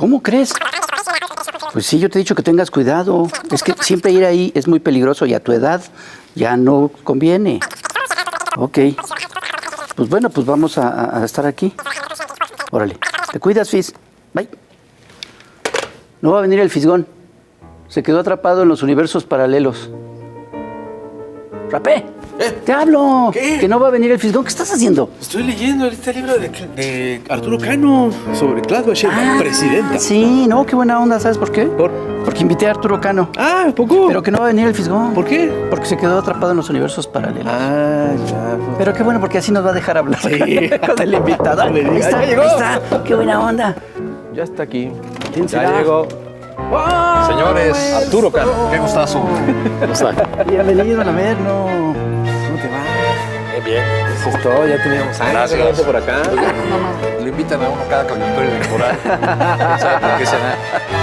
¿Cómo crees? Pues sí, yo te he dicho que tengas cuidado. Es que siempre ir ahí es muy peligroso y a tu edad ya no conviene. Ok. Pues bueno, pues vamos a estar aquí. Órale. Te cuidas, Fis. Bye. No va a venir el fisgón. Se quedó atrapado en los universos paralelos. ¡Rapé! ¡Te hablo! ¿Qué? Que no va a venir el fisgón. ¿Qué estás haciendo? Estoy leyendo este libro de Arturo Cano sobre Claudia Sheinbaum, presidenta. Sí, no, qué buena onda. ¿Sabes por qué? Porque invité a Arturo Cano. Ah, ¿poco? Pero que no va a venir el fisgón. ¿Por qué? Porque se quedó atrapado en los universos paralelos. Ah, ya. Pero qué bueno, porque así nos va a dejar hablar Sí. con el invitado. No me Ahí digas, está, ya llegó. ahí está. Qué buena onda. Ya está aquí. ¿Quién Ya será? llegó. Señores, Arturo Cano, qué gustazo. ¿Cómo está? Bienvenido a la Verno. ¿Cómo te va? Bien. Eso es todo, ya teníamos años Gracias. de verte por acá. Lo invitan a uno cada coyuntura electoral. ¿Sabe por qué será?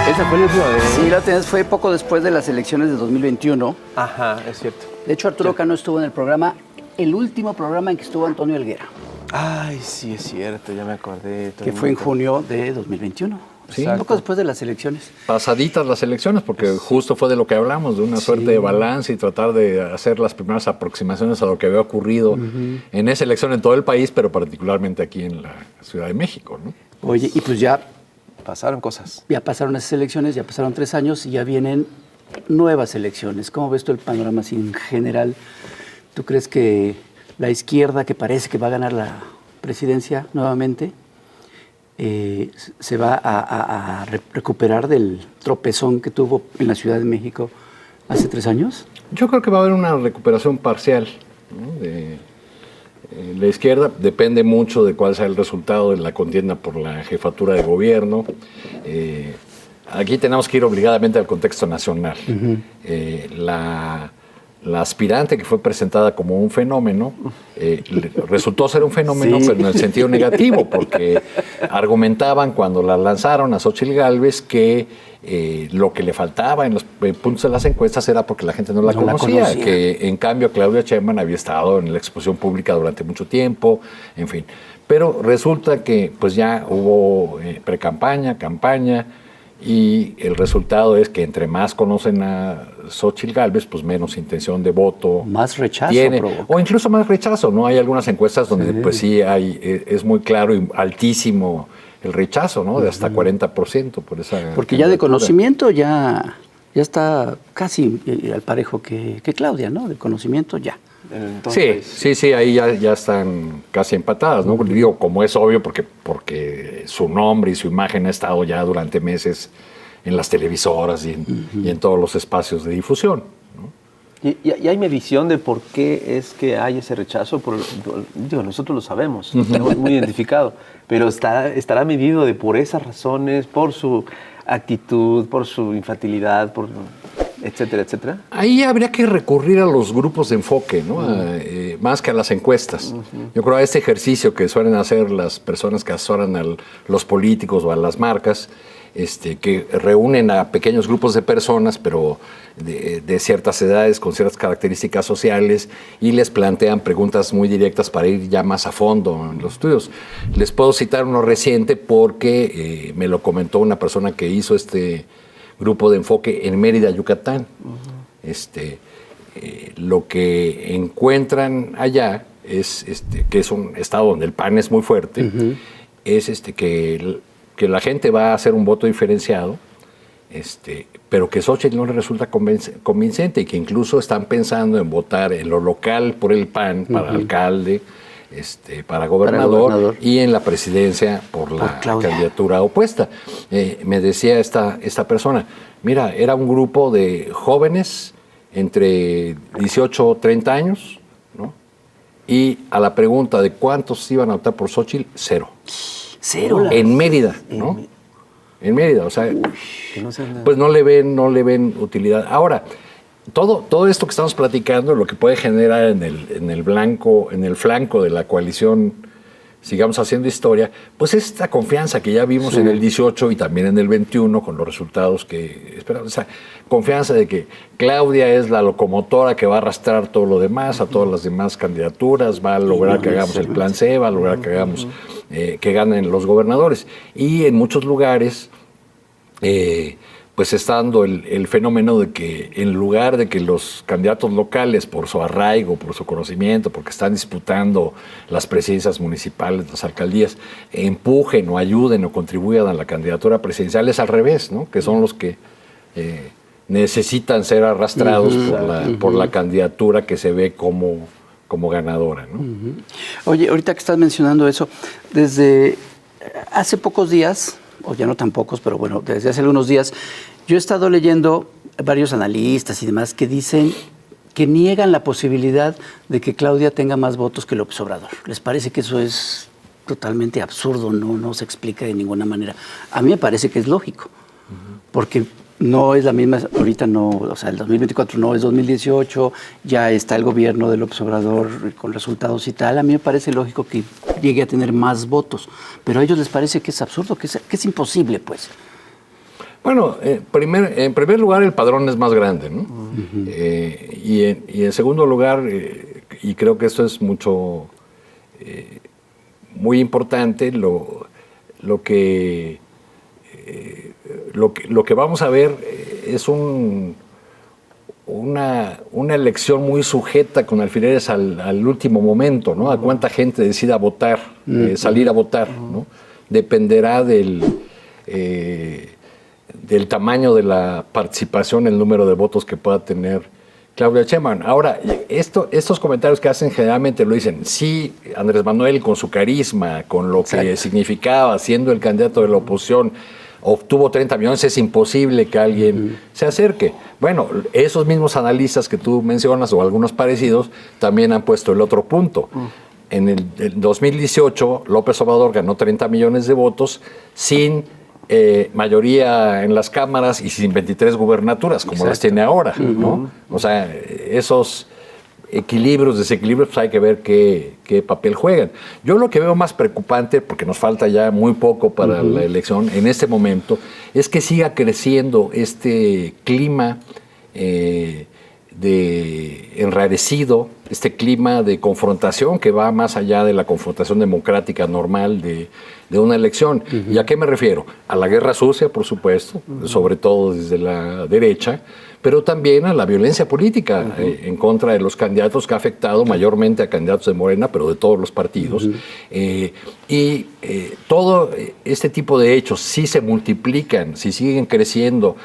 Esa fue la última vez. Sí, la última vez fue poco después de las elecciones de 2021. Ajá, es cierto. De hecho, Arturo Cano estuvo en el programa, el último programa en que estuvo Antonio Helguera, Ay, sí, es cierto, ya me acordé. que fue en junio de 2021. Sí. Poco después de las elecciones. Pasaditas las elecciones, porque justo fue de lo que hablamos, de una suerte de balance y tratar de hacer las primeras aproximaciones a lo que había ocurrido en esa elección en todo el país, pero particularmente aquí en la Ciudad de México, ¿no? Oye, y pues ya Pasaron cosas. pasaron esas elecciones, ya pasaron 3 años y ya vienen nuevas elecciones. ¿Cómo ves tú el panorama así en general? ¿Tú crees que la izquierda, que parece que va a ganar la presidencia nuevamente, se va a recuperar del tropezón que tuvo en la Ciudad de México hace 3 años? Yo creo que va a haber una recuperación parcial, ¿no? La izquierda depende mucho de cuál sea el resultado de la contienda por la jefatura de gobierno. Aquí tenemos que ir obligadamente al contexto nacional. La aspirante que fue presentada como un fenómeno resultó ser un fenómeno, Sí. pero en el sentido negativo, porque argumentaban cuando la lanzaron a Xóchitl Gálvez que lo que le faltaba en los puntos de las encuestas era porque la gente no la conocía, que en cambio Claudia Sheinbaum había estado en la exposición pública durante mucho tiempo, en fin. Pero resulta que pues ya hubo precampaña, campaña, y el resultado es que entre más conocen a Xóchitl Gálvez, pues menos intención de voto Más rechazo tiene, provoca. o incluso más rechazo, ¿no? Hay algunas encuestas donde pues sí hay, es muy claro y altísimo el rechazo, ¿no? De hasta 40% por esa Porque ya de candidatura. conocimiento ya está casi al parejo que Claudia, ¿no? De conocimiento ya. Sí, ahí ya están casi empatadas, ¿no? Digo, como es obvio, porque su nombre y su imagen ha estado ya durante meses en las televisoras y en todos los espacios de difusión, ¿no? ¿Y hay medición de por qué es que hay ese rechazo? Digo, nosotros lo sabemos, lo tenemos muy identificado, pero estará medido por esas razones, por su actitud, por su infantilidad, por etcétera, etcétera. Ahí habría que recurrir a los grupos de enfoque, ¿no? Más que a las encuestas. Yo creo a este ejercicio que suelen hacer las personas que asesoran a los políticos o a las marcas, que reúnen a pequeños grupos de personas, pero de ciertas edades, con ciertas características sociales, y les plantean preguntas muy directas para ir ya más a fondo en los estudios. Les puedo citar uno reciente porque me lo comentó una persona que hizo este grupo de enfoque en Mérida, Yucatán. Lo que encuentran allá es que es un estado donde el PAN es muy fuerte, es que la gente va a hacer un voto diferenciado, pero que Xóchitl no le resulta convincente y que incluso están pensando en votar en lo local por el PAN para alcalde, para gobernador y en la presidencia por la candidatura opuesta. Me decía esta persona, mira, era un grupo de jóvenes entre 18 o 30 años, ¿no? Y a la pregunta de cuántos iban a votar por Xóchitl, cero. En Mérida, ¿no? En Mérida, o sea, pues no le ven utilidad. Ahora, todo esto que estamos platicando, lo que puede generar en el flanco de la coalición, sigamos haciendo historia, pues es esta confianza que ya vimos en el 18 y también en el 21 con los resultados que esperamos. Esa confianza de que Claudia es la locomotora que va a arrastrar todo lo demás, a todas las demás candidaturas, va a lograr que hagamos el plan C, va a lograr que hagamos que ganen los gobernadores. Y en muchos lugares pues está dando el fenómeno de que en lugar de que los candidatos locales, por su arraigo, por su conocimiento, porque están disputando las presidencias municipales, las alcaldías, empujen o ayuden o contribuyan a la candidatura presidencial, es al revés, ¿no? Que son los que necesitan ser arrastrados por la candidatura que se ve como ganadora, ¿no? Oye, ahorita que estás mencionando eso, desde hace pocos días, o ya no tan pocos, pero bueno, desde hace algunos días, yo he estado leyendo varios analistas y demás que dicen que niegan la posibilidad de que Claudia tenga más votos que López Obrador. Les parece que eso es totalmente absurdo, no se explica de ninguna manera. A mí me parece que es lógico, porque no es la misma, ahorita no, o sea, el 2024 no es 2018, ya está el gobierno de López Obrador con resultados y tal. A mí me parece lógico que llegue a tener más votos, pero a ellos les parece que es absurdo, que es imposible, pues. Bueno, en primer lugar, el padrón es más grande, ¿no? Y en segundo lugar, y creo que esto es muy importante, lo que vamos a ver es una elección muy sujeta con alfileres al último momento, ¿no? A cuánta gente decida votar, salir a votar, ¿no? Dependerá del tamaño de la participación, el número de votos que pueda tener Claudia Sheinbaum. Ahora, estos comentarios que hacen generalmente lo dicen, sí, Andrés Manuel con su carisma, con lo que significaba, siendo el candidato de la oposición, obtuvo 30 millones, es imposible que alguien se acerque. Bueno, esos mismos analistas que tú mencionas, o algunos parecidos, también han puesto el otro punto. En el 2018, López Obrador ganó 30 millones de votos sin mayoría en las cámaras y sin 23 gubernaturas, como las tiene ahora, ¿no? O sea, esos equilibrios, desequilibrios, pues hay que ver qué papel juegan. Yo lo que veo más preocupante, porque nos falta ya muy poco para la elección en este momento, es que siga creciendo este clima de enrarecido, este clima de confrontación que va más allá de la confrontación democrática normal de una elección. ¿Y a qué me refiero? A la guerra sucia, por supuesto, sobre todo desde la derecha, pero también a la violencia política en contra de los candidatos, que ha afectado mayormente a candidatos de Morena, pero de todos los partidos. Todo este tipo de hechos, si se multiplican, si siguen creciendo,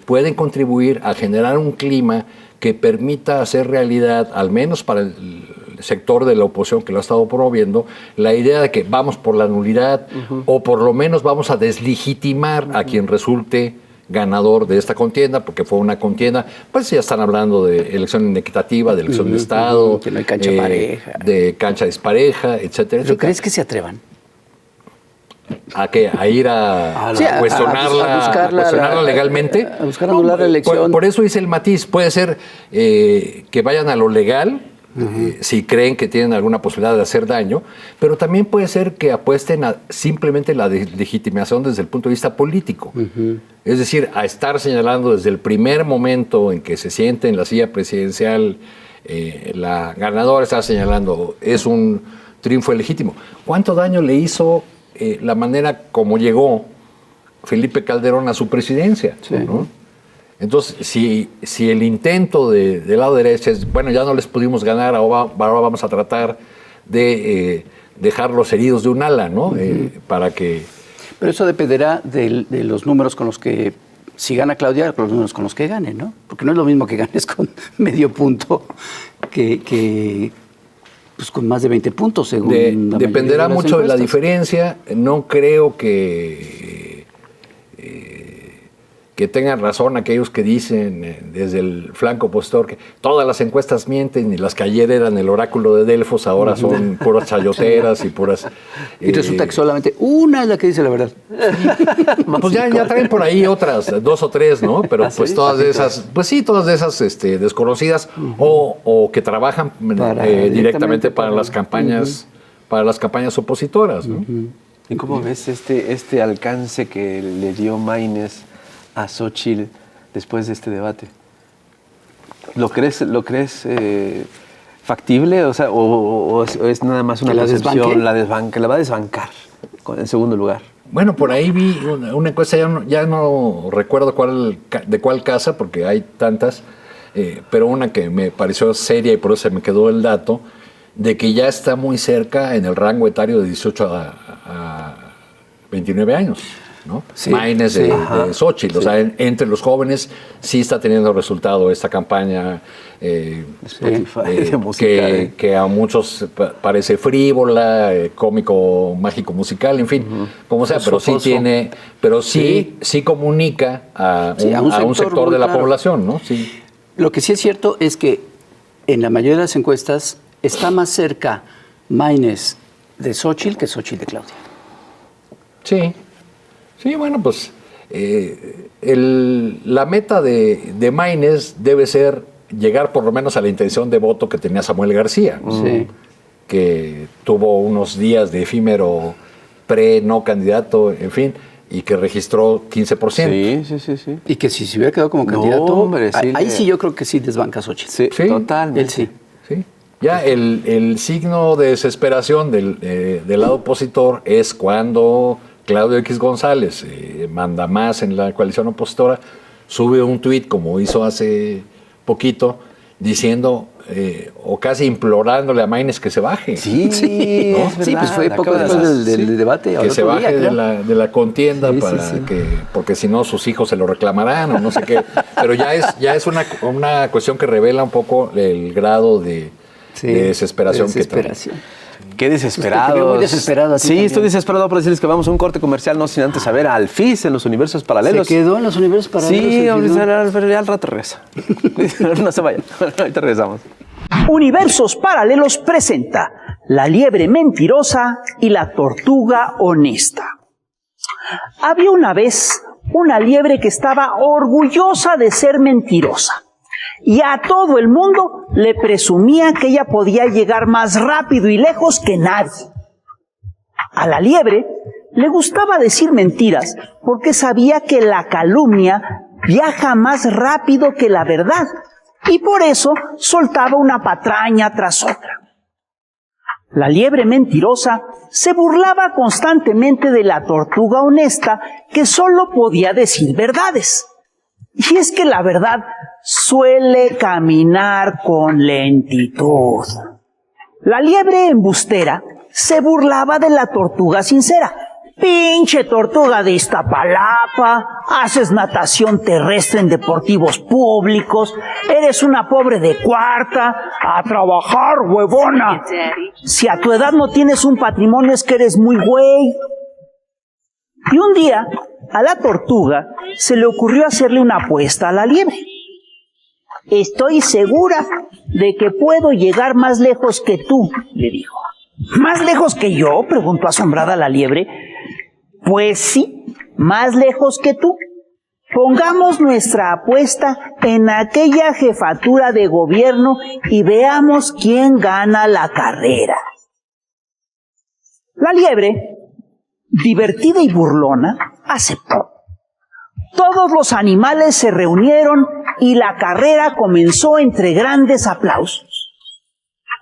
pueden contribuir a generar un clima que permita hacer realidad, al menos para el sector de la oposición que lo ha estado promoviendo, la idea de que vamos por la nulidad o por lo menos vamos a deslegitimar a quien resulte ganador de esta contienda, porque fue una contienda, pues ya están hablando de elección inequitativa, de elección de Estado, que no hay cancha pareja, de cancha dispareja, etcétera. ¿Pero crees que se atrevan? ¿A qué? ¿A ir a cuestionarla, cuestionarla legalmente? A buscar anular la elección. Por eso hice el matiz. Puede ser que vayan a lo legal, si creen que tienen alguna posibilidad de hacer daño, pero también puede ser que apuesten a simplemente la legitimación desde el punto de vista político. Es decir, a estar señalando desde el primer momento en que se siente en la silla presidencial, la ganadora está señalando, es un triunfo legítimo. ¿Cuánto daño le hizo la manera como llegó Felipe Calderón a su presidencia? ¿No? Entonces, si el intento del lado derecho es, bueno, ya no les pudimos ganar, ahora vamos a tratar de dejar los heridos de un ala, ¿no? Para que... Pero eso dependerá de los números con los que, si gana Claudia, con los números con los que gane, ¿no? Porque no es lo mismo que ganes con medio punto que pues con más de 20 puntos, según dependerá mucho de la diferencia. No creo que tengan razón aquellos que dicen desde el flanco opositor que todas las encuestas mienten y las que ayer eran el oráculo de Delfos ahora son puras chayoteras y puras... Y resulta que solamente una es la que dice la verdad. Pues ya traen por ahí otras, 2 o 3, ¿no? Pero pues todas de esas, pues sí, todas de esas desconocidas o que trabajan directamente para las campañas, para las campañas opositoras, ¿no? ¿Y cómo ves este alcance que le dio Maínez a Xóchitl después de este debate? ¿Lo crees factible? O sea, o es nada más una percepción, la va a desbancar en segundo lugar. Bueno, por ahí vi una encuesta, ya no recuerdo de cuál casa, porque hay tantas, pero una que me pareció seria y por eso se me quedó el dato, de que ya está muy cerca en el rango etario de 18 a 29 años, ¿no? Sí, Maines de Xóchitl, o sea, entre los jóvenes sí está teniendo resultado esta campaña de música, que a muchos parece frívola, cómico, mágico, musical, en fin, como sea, pero sí tiene, sí comunica a un sector de la población, ¿no? Sí. Lo que sí es cierto es que en la mayoría de las encuestas está más cerca Maines de Xóchitl que Xóchitl de Claudia. Sí, bueno, pues la meta de Maines debe ser llegar por lo menos a la intención de voto que tenía Samuel García, que tuvo unos días de efímero no candidato, en fin, y que registró 15%. Sí. Y que si se hubiera quedado como candidato, hombre, ahí sí yo creo que sí desbanca a Xóchitl. Sí, totalmente. Él sí. Sí. Ya el signo de desesperación del lado opositor es cuando Claudio X González, manda más en la coalición opositora, sube un tuit como hizo hace poquito, diciendo o casi implorándole a Maines que se baje. Sí, ¿no? es verdad, Sí, pues fue poco después del debate. Que se baje de la contienda Sí, para sí. porque si no sus hijos se lo reclamarán o no sé qué. Pero ya es una cuestión que revela un poco el grado de desesperación que trae. Qué desesperado. Te veo muy desesperado a ti Sí, también. estoy desesperado por decirles que vamos a un corte comercial, no sin antes saber al FIS en los universos paralelos. Se quedó en los universos paralelos. Sí, al final. pero ya al rato regresa. No se vayan, ahorita regresamos. Universos Paralelos presenta La liebre mentirosa y la tortuga honesta. Había una vez una liebre que estaba orgullosa de ser mentirosa y a todo el mundo le presumía que ella podía llegar más rápido y lejos que nadie. A la liebre le gustaba decir mentiras porque sabía que la calumnia viaja más rápido que la verdad y por eso soltaba una patraña tras otra. La liebre mentirosa se burlaba constantemente de la tortuga honesta que solo podía decir verdades. Y es que la verdad suele caminar con lentitud. La liebre embustera se burlaba de la tortuga sincera. Pinche tortuga de Iztapalapa, haces natación terrestre en deportivos públicos, eres una pobre de cuarta, a trabajar, huevona. Si a tu edad no tienes un patrimonio es que eres muy güey. Y un día, a la tortuga se le ocurrió hacerle una apuesta a la liebre. Estoy segura de que puedo llegar más lejos que tú, le dijo. ¿Más lejos que yo?, preguntó asombrada la liebre. Pues sí, más lejos que tú. Pongamos nuestra apuesta en aquella jefatura de gobierno y veamos quién gana la carrera. La liebre, divertida y burlona, aceptó. Todos los animales se reunieron y la carrera comenzó entre grandes aplausos.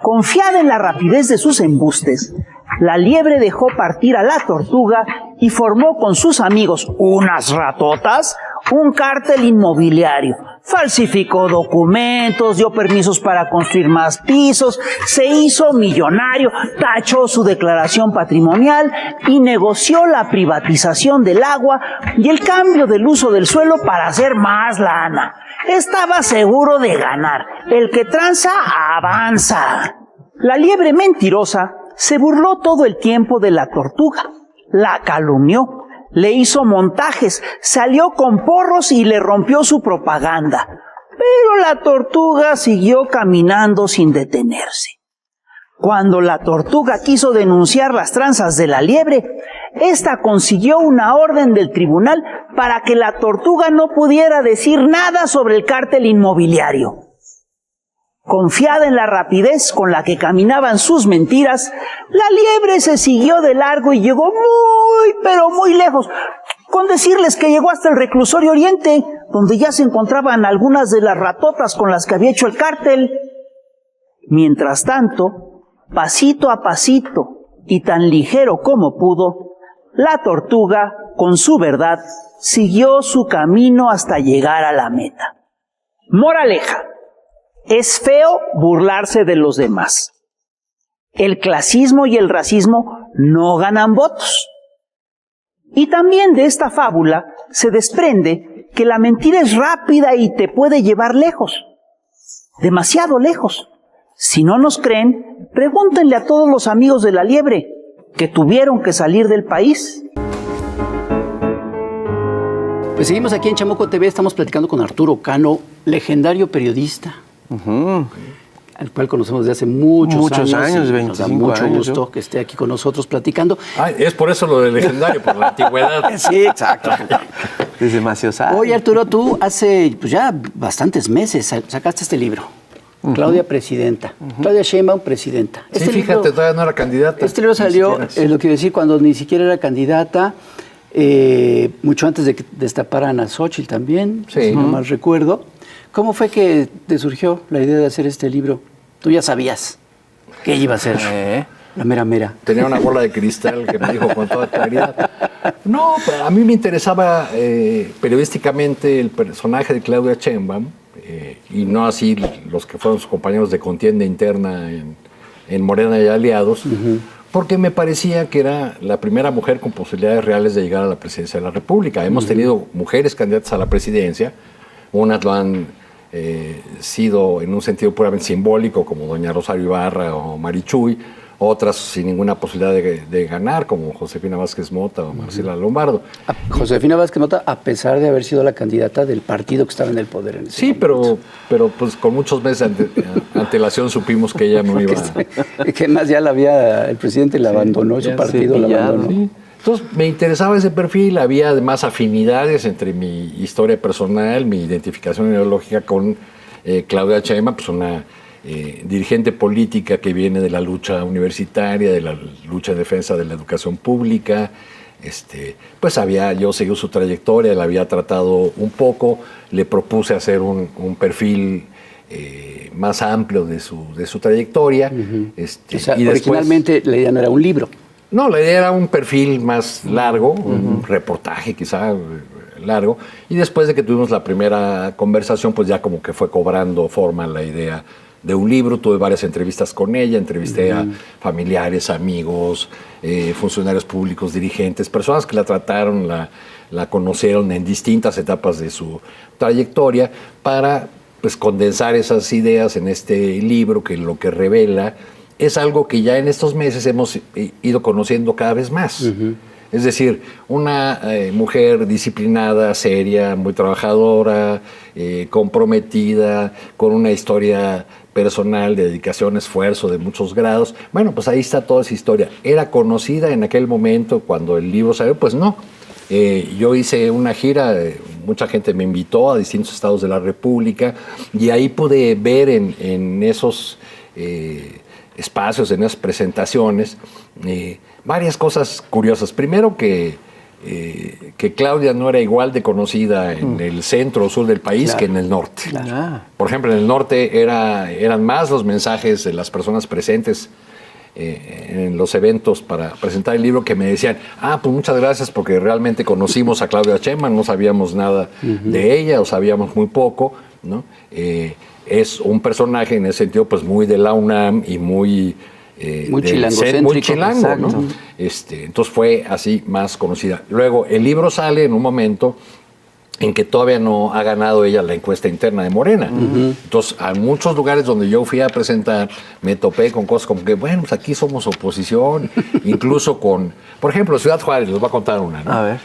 Confiada en la rapidez de sus embustes, la liebre dejó partir a la tortuga y formó con sus amigos, unas ratotas, un cártel inmobiliario. Falsificó documentos, dio permisos para construir más pisos, se hizo millonario, tachó su declaración patrimonial y negoció la privatización del agua y el cambio del uso del suelo para hacer más lana. Estaba seguro de ganar. El que tranza, avanza. La liebre mentirosa se burló todo el tiempo de la tortuga. La calumnió, le hizo montajes, salió con porros y le rompió su propaganda. Pero la tortuga siguió caminando sin detenerse. Cuando la tortuga quiso denunciar las tranzas de la liebre, ésta consiguió una orden del tribunal para que la tortuga no pudiera decir nada sobre el cártel inmobiliario. Confiada en la rapidez con la que caminaban sus mentiras, la liebre se siguió de largo y llegó muy, pero muy lejos, con decirles que llegó hasta el reclusorio Oriente, donde ya se encontraban algunas de las ratotas con las que había hecho el cártel. Mientras tanto, pasito a pasito y tan ligero como pudo, la tortuga, con su verdad, siguió su camino hasta llegar a la meta. Moraleja: es feo burlarse de los demás. El clasismo y el racismo no ganan votos. Y también de esta fábula se desprende que la mentira es rápida y te puede llevar lejos, demasiado lejos. Si no nos creen, pregúntenle a todos los amigos de la liebre que tuvieron que salir del país. Pues seguimos aquí en Chamuco TV, estamos platicando con Arturo Cano, legendario periodista, al cual conocemos desde hace muchos años, y 25 nos da mucho años, gusto ¿no? que esté aquí con nosotros platicando. Es por eso lo de legendario, por la antigüedad. Sí, exacto. Es demasiado sabe. Oye, Arturo, tú hace pues ya bastantes meses sacaste este libro. Claudia Presidenta. Claudia Sheinbaum Presidenta. Sí, fíjate, todavía no era candidata. Este libro salió, lo quiero decir, cuando ni siquiera era candidata, mucho antes de que destaparan a Xóchitl también, si no mal recuerdo. ¿Cómo fue que te surgió la idea de hacer este libro? Tú ya sabías que iba a ser la mera mera. Tenía una bola de cristal que me dijo con toda claridad. No, pero a mí me interesaba periodísticamente el personaje de Claudia Sheinbaum, y no así los que fueron sus compañeros de contienda interna en Morena y Aliados, porque me parecía que era la primera mujer con posibilidades reales de llegar a la presidencia de la República. Hemos tenido mujeres candidatas a la presidencia, unas lo han sido en un sentido puramente simbólico, como doña Rosario Ibarra o Marichuy, otras sin ninguna posibilidad de ganar, como Josefina Vázquez Mota o Marcela Lombardo. Josefina Vázquez Mota, a pesar de haber sido la candidata del partido que estaba en el poder en ese momento. pero pues con muchos meses antelación supimos que ella no iba a... Que más ya el presidente la abandonó, su partido la abandonó. Sí. Entonces me interesaba ese perfil, había además afinidades entre mi historia personal, mi identificación ideológica con Claudia Sheinbaum, pues una dirigente política que viene de la lucha universitaria, de la lucha en defensa de la educación pública. Pues yo seguí su trayectoria, la había tratado un poco, le propuse hacer un perfil más amplio de su trayectoria. O sea, y originalmente la idea no era un libro. No, la idea era un perfil más largo, un reportaje quizá largo, y después de que tuvimos la primera conversación, pues ya como que fue cobrando forma la idea de un libro. Tuve varias entrevistas con ella, entrevisté a familiares, amigos, funcionarios públicos, dirigentes, personas que la trataron, la conocieron en distintas etapas de su trayectoria, para pues condensar esas ideas en este libro, que lo que revela es algo que ya en estos meses hemos ido conociendo cada vez más. Es decir, una mujer disciplinada, seria, muy trabajadora, comprometida, con una historia personal de dedicación, esfuerzo de muchos grados. Bueno, pues ahí está toda esa historia. ¿Era conocida en aquel momento cuando el libro salió? Pues no. Yo hice una gira, mucha gente me invitó a distintos estados de la República, y ahí pude ver en esos espacios, en esas presentaciones, varias cosas curiosas. Primero que Claudia no era igual de conocida en el centro o sur del país que en el norte. Por ejemplo, en el norte eran más los mensajes de las personas presentes en los eventos para presentar el libro, que me decían, pues muchas gracias, porque realmente conocimos a Claudia Sheinbaum, no sabíamos nada de ella, o sabíamos muy poco, ¿no? Es un personaje en ese sentido pues muy de la UNAM y muy chilango, ¿no? Entonces fue así más conocida. Luego el libro sale en un momento en que todavía no ha ganado ella la encuesta interna de Morena. Entonces, a muchos lugares donde yo fui a presentar, me topé con cosas como que, bueno, pues aquí somos oposición, incluso con, por ejemplo, Ciudad Juárez, les voy a contar una, ¿no? A ver.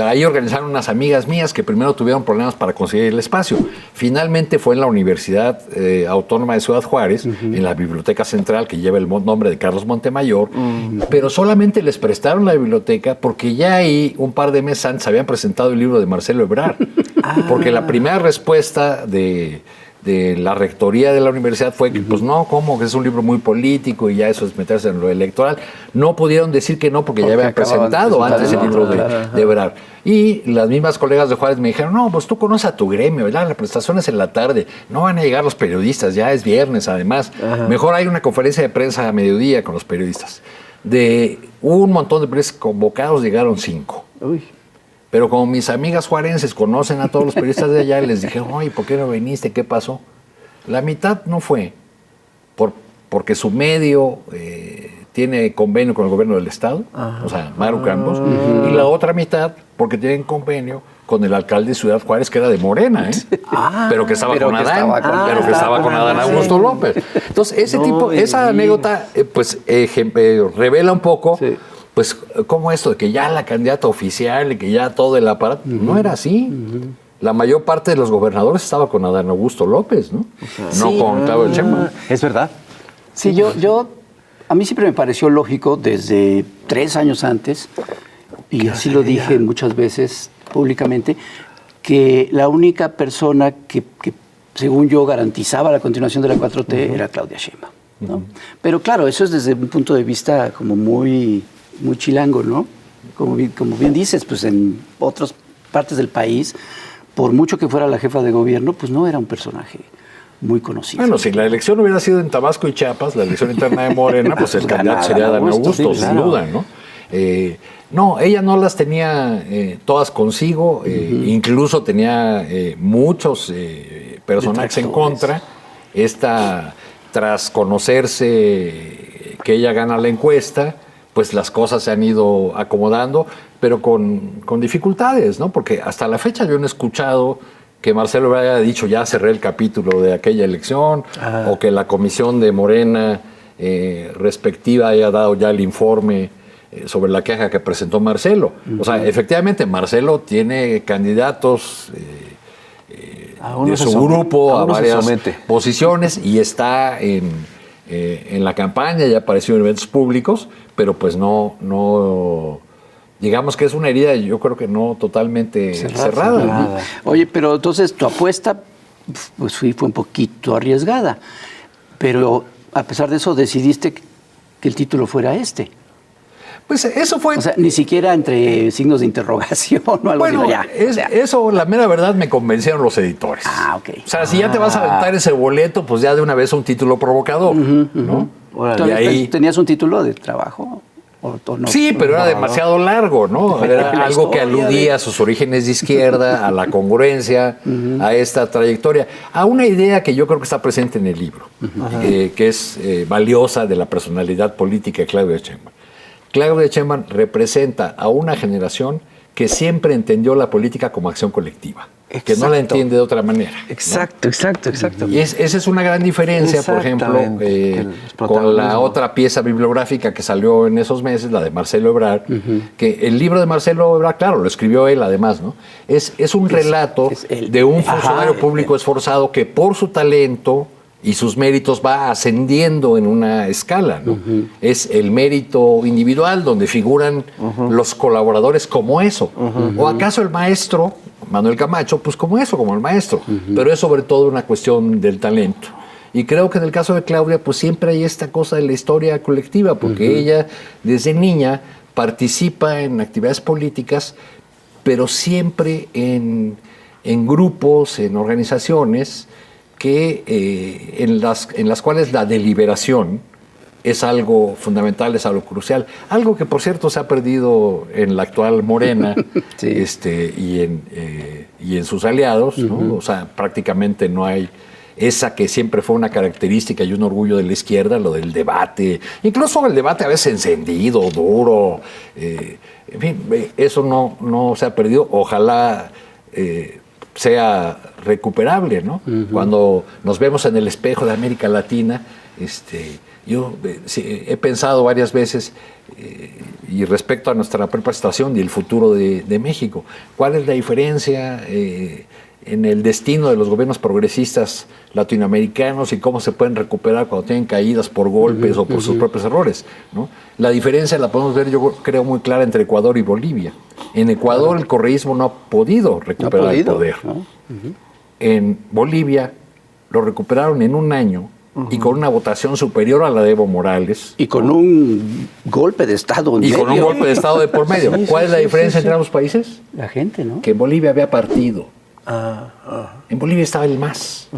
Ahí organizaron unas amigas mías que primero tuvieron problemas para conseguir el espacio. Finalmente fue en la Universidad Autónoma de Ciudad Juárez, en la Biblioteca Central, que lleva el nombre de Carlos Montemayor, pero solamente les prestaron la biblioteca porque ya ahí, un par de meses antes, habían presentado el libro de Marcelo Ebrard, porque la primera respuesta de la rectoría de la universidad fue que, pues no, ¿cómo? Que es un libro muy político y ya eso es meterse en lo electoral. No pudieron decir que no porque ya habían presentado antes el libro de Ebrard. Y las mismas colegas de Juárez me dijeron, no, pues tú conoces a tu gremio, ¿verdad? La prestación es en la tarde, no van a llegar los periodistas, ya es viernes además. Mejor hay una conferencia de prensa a mediodía con los periodistas. De un montón de periodistas convocados, llegaron 5. Uy. Pero como mis amigas juarenses conocen a todos los periodistas de allá, les dije, oye, ¿por qué no viniste? ¿Qué pasó? La mitad no fue porque su medio tiene convenio con el gobierno del estado, o sea, Maru Campos, y la otra mitad porque tienen convenio con el alcalde de Ciudad Juárez, que era de Morena, pero que estaba con Adán Augusto López. Entonces, esa anécdota, revela un poco, pues, cómo esto de que ya la candidata oficial y que ya todo el aparato, no era así. La mayor parte de los gobernadores estaba con Adán Augusto López, ¿no? No con Claudio Sheinbaum. Es verdad. Sí, a mí siempre me pareció lógico desde 3 años antes, y así lo dije muchas veces públicamente, que la única persona que según yo garantizaba la continuación de la 4T era Claudia Sheinbaum, ¿no? Pero claro, eso es desde un punto de vista como muy chilango, ¿no? Como bien dices, pues en otras partes del país, por mucho que fuera la jefa de gobierno, pues no era un personaje muy conocido. Bueno, si la elección hubiera sido en Tabasco y Chiapas, la elección interna de Morena, pues el candidato sería Adán Augusto, sin duda, ¿no? No, ella no las tenía todas consigo, incluso tenía muchos personajes en contra. Tras conocerse que ella gana la encuesta, pues las cosas se han ido acomodando, pero con dificultades, ¿no? Porque hasta la fecha yo no he escuchado que Marcelo Ebrard haya dicho ya cerré el capítulo de aquella elección, o que la comisión de Morena respectiva haya dado ya el informe sobre la queja que presentó Marcelo. O sea, efectivamente, Marcelo tiene candidatos de su grupo a varias posiciones y está en la campaña, ya apareció en eventos públicos, pero pues no digamos que es una herida, yo creo que no totalmente cerrada. ¿No? Oye, pero entonces tu apuesta pues fue un poquito arriesgada, pero a pesar de eso decidiste que el título fuera este. Pues eso fue... O sea, ni siquiera entre signos de interrogación o algo así. Ya, eso, la mera verdad, me convencieron los editores. Ok. O sea, si ya te vas a aventar ese boleto, pues ya de una vez un título provocador, ¿no? Y ahí... ¿Tenías un título de trabajo? ¿O no? Sí, pero era demasiado largo, ¿no? Era algo que aludía a sus orígenes de izquierda, a la congruencia, a esta trayectoria, a una idea que yo creo que está presente en el libro, que es valiosa de la personalidad política de Claudia Sheinbaum. Claudia Sheinbaum representa a una generación que siempre entendió la política como acción colectiva, que no la entiende de otra manera, ¿no? Exacto. Y esa es una gran diferencia, por ejemplo, con la otra pieza bibliográfica que salió en esos meses, la de Marcelo Ebrard, que el libro de Marcelo Ebrard, claro, lo escribió él además, ¿no? Es un relato de un funcionario público esforzado que por su talento y sus méritos va ascendiendo en una escala, ¿no? Es el mérito individual donde figuran los colaboradores como eso. ¿O acaso el maestro, Manuel Camacho, pues como eso, como el maestro? Pero es sobre todo una cuestión del talento. Y creo que en el caso de Claudia, pues siempre hay esta cosa de la historia colectiva, porque ella desde niña participa en actividades políticas, pero siempre en grupos, en organizaciones, en las cuales la deliberación es algo fundamental, es algo crucial. Algo que, por cierto, se ha perdido en la actual Morena y en sus aliados, ¿no? O sea, prácticamente no hay esa que siempre fue una característica y un orgullo de la izquierda, lo del debate, incluso el debate a veces encendido, duro. En fin, eso no se ha perdido. Ojalá sea recuperable, ¿no? Cuando nos vemos en el espejo de América Latina, yo he pensado varias veces y respecto a nuestra propia situación y el futuro de México, ¿cuál es la diferencia en el destino de los gobiernos progresistas latinoamericanos y cómo se pueden recuperar cuando tienen caídas por golpes o por sus propios errores, ¿no? La diferencia la podemos ver, yo creo, muy clara entre Ecuador y Bolivia. En Ecuador el correísmo no ha podido recuperar el poder. ¿No? En Bolivia lo recuperaron en un año y con una votación superior a la de Evo Morales. Y con un golpe de Estado en medio. Con un golpe de Estado de por medio. ¿Cuál es la diferencia entre ambos países? La gente, ¿no? Que en Bolivia había partido. En Bolivia estaba el MAS.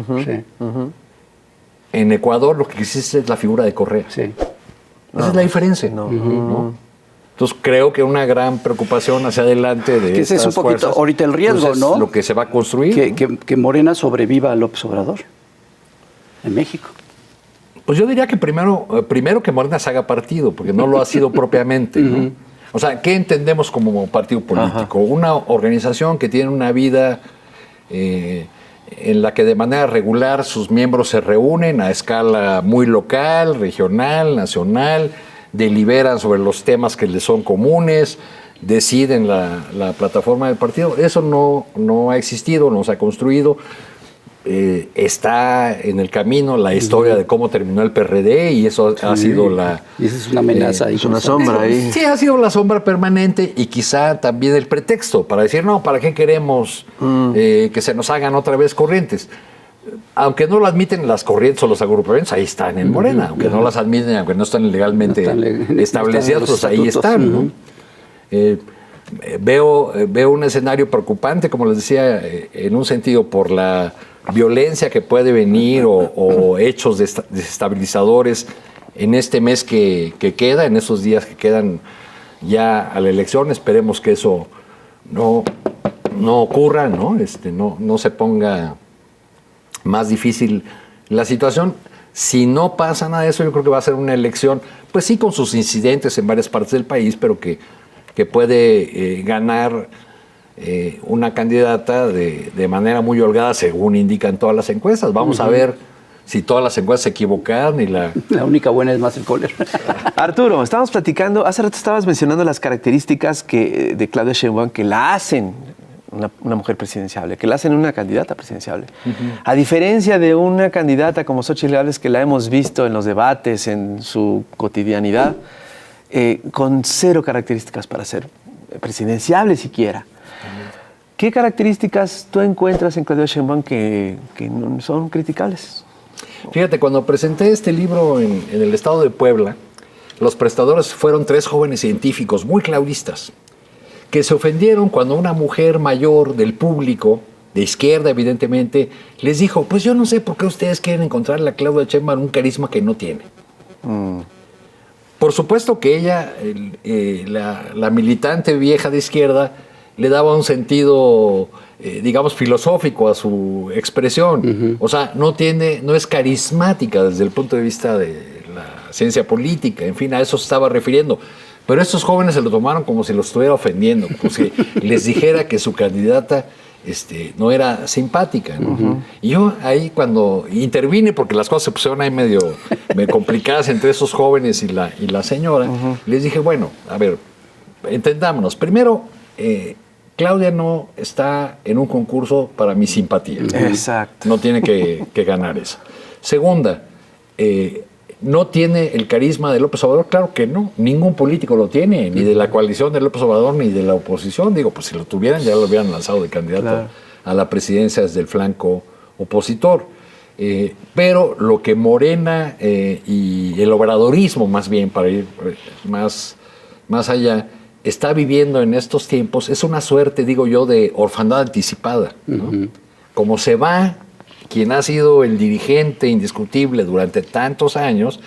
En Ecuador lo que existe es la figura de Correa. Sí. Esa es la diferencia. ¿no? Entonces creo que una gran preocupación hacia adelante de ese es un poquito ahorita el riesgo, pues ¿no? Lo que se va a construir. Que Morena sobreviva a López Obrador en México. Pues yo diría que primero que Morena se haga partido, porque no lo ha sido propiamente, ¿no? O sea, ¿qué entendemos como partido político? Una organización que tiene una vida en la que de manera regular sus miembros se reúnen a escala muy local, regional, nacional, deliberan sobre los temas que les son comunes, deciden la plataforma del partido. Eso no ha existido, no se ha construido. Está en el camino la historia de cómo terminó el PRD y eso ha sido Y esa es una amenaza. Es una sombra ahí. Sí, ha sido la sombra permanente y quizá también el pretexto para decir, no, ¿para qué queremos que se nos hagan otra vez corrientes? Aunque no lo admiten las corrientes o los agrupamientos, ahí están en Morena. Aunque no las admiten, aunque no están legalmente establecidas, pues ahí están, ¿no? Veo un escenario preocupante, como les decía, en un sentido por la violencia que puede venir o hechos desestabilizadores en este mes que queda, en esos días que quedan ya a la elección. Esperemos que eso no ocurra, ¿no? No se ponga más difícil la situación. Si no pasa nada de eso, yo creo que va a ser una elección, pues sí, con sus incidentes en varias partes del país, pero que puede ganar una candidata de manera muy holgada, según indican todas las encuestas. Vamos a ver si todas las encuestas se equivocaron y la única buena es más el Kohler. Arturo, estábamos platicando, hace rato estabas mencionando las características de Claudia Sheinbaum que la hacen una mujer presidenciable, que la hacen una candidata presidenciable. A diferencia de una candidata como Xóchitl Gálvez, que la hemos visto en los debates, en su cotidianidad, con cero características para ser presidenciable siquiera. ¿Qué características tú encuentras en Claudia Sheinbaum que no son criticables? Fíjate, cuando presenté este libro en el estado de Puebla, los prestadores fueron 3 jóvenes científicos muy claudistas, que se ofendieron cuando una mujer mayor del público, de izquierda evidentemente, les dijo, pues yo no sé por qué ustedes quieren encontrarle a Claudia Sheinbaum un carisma que no tiene. Por supuesto que ella, la militante vieja de izquierda, le daba un sentido, digamos, filosófico a su expresión. O sea, no es carismática desde el punto de vista de la ciencia política, en fin, a eso se estaba refiriendo. Pero estos jóvenes se lo tomaron como si los estuviera ofendiendo, como si les dijera que su candidata no era simpática, ¿no? Y yo ahí cuando intervine, porque las cosas se pusieron ahí medio complicadas entre esos jóvenes y la señora, les dije, bueno, a ver, entendámonos. Primero, Claudia no está en un concurso para mi simpatía. Exacto. No tiene que ganar eso. Segunda, ¿no tiene el carisma de López Obrador? Claro que no. Ningún político lo tiene, ni de la coalición de López Obrador, ni de la oposición. Digo, pues si lo tuvieran, ya lo hubieran lanzado de candidato a la presidencia desde el flanco opositor. Pero lo que Morena y el obradorismo, más bien, para ir más allá, está viviendo en estos tiempos es una suerte, digo yo, de orfandad anticipada, ¿no? Como se va quien ha sido el dirigente indiscutible durante tantos años,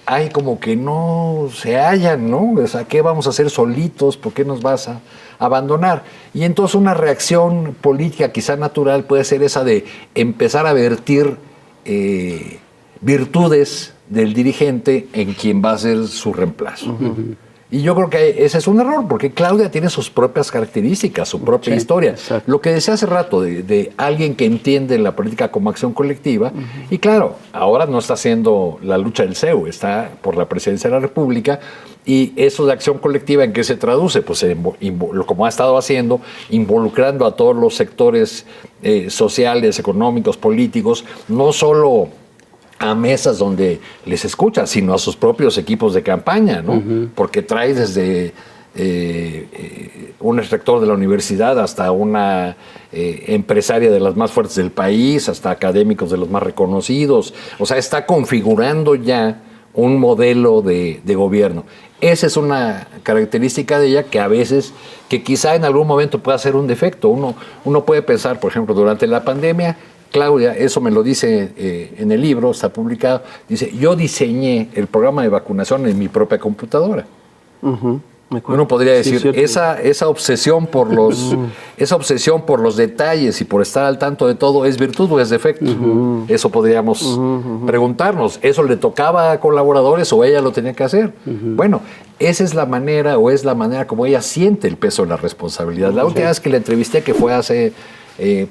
hay como que no se hallan, ¿no? O sea, ¿qué vamos a hacer solitos? ¿Por qué nos vas a abandonar? Y entonces una reacción política quizá natural puede ser esa de empezar a vertir virtudes del dirigente en quien va a ser su reemplazo. Y yo creo que ese es un error, porque Claudia tiene sus propias características, su propia historia. Exacto. Lo que decía hace rato de alguien que entiende la política como acción colectiva, y claro, ahora no está haciendo la lucha del CEU, está por la presidencia de la República, y eso de acción colectiva, ¿en qué se traduce? Pues como ha estado haciendo, involucrando a todos los sectores sociales, económicos, políticos, no solo a mesas donde les escucha, sino a sus propios equipos de campaña, ¿no? Porque trae desde un rector de la universidad hasta una empresaria de las más fuertes del país, hasta académicos de los más reconocidos. O sea, está configurando ya un modelo de gobierno. Esa es una característica de ella que a veces, que quizá en algún momento pueda ser un defecto. Uno puede pensar, por ejemplo, durante la pandemia, Claudia, eso me lo dice en el libro, está publicado, dice, yo diseñé el programa de vacunación en mi propia computadora. Uno podría decir, esa obsesión por los detalles y por estar al tanto de todo, ¿es virtud o es defecto? Eso podríamos preguntarnos. ¿Eso le tocaba a colaboradores o ella lo tenía que hacer? Bueno, esa es la manera como ella siente el peso de la responsabilidad. La última vez que la entrevisté, que fue hace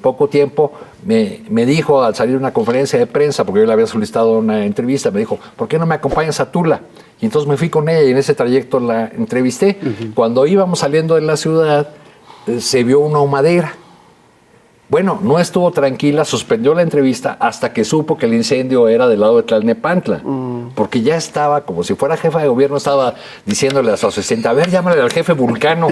poco tiempo, me dijo al salir de una conferencia de prensa, porque yo le había solicitado una entrevista, me dijo, ¿por qué no me acompañas a Tula? Y entonces me fui con ella y en ese trayecto la entrevisté. Cuando íbamos saliendo de la ciudad, se vio una humadera. Bueno, no estuvo tranquila, suspendió la entrevista hasta que supo que el incendio era del lado de Tlalnepantla. Porque ya estaba, como si fuera jefa de gobierno, estaba diciéndole a su asistente, a ver, llámale al jefe Vulcano,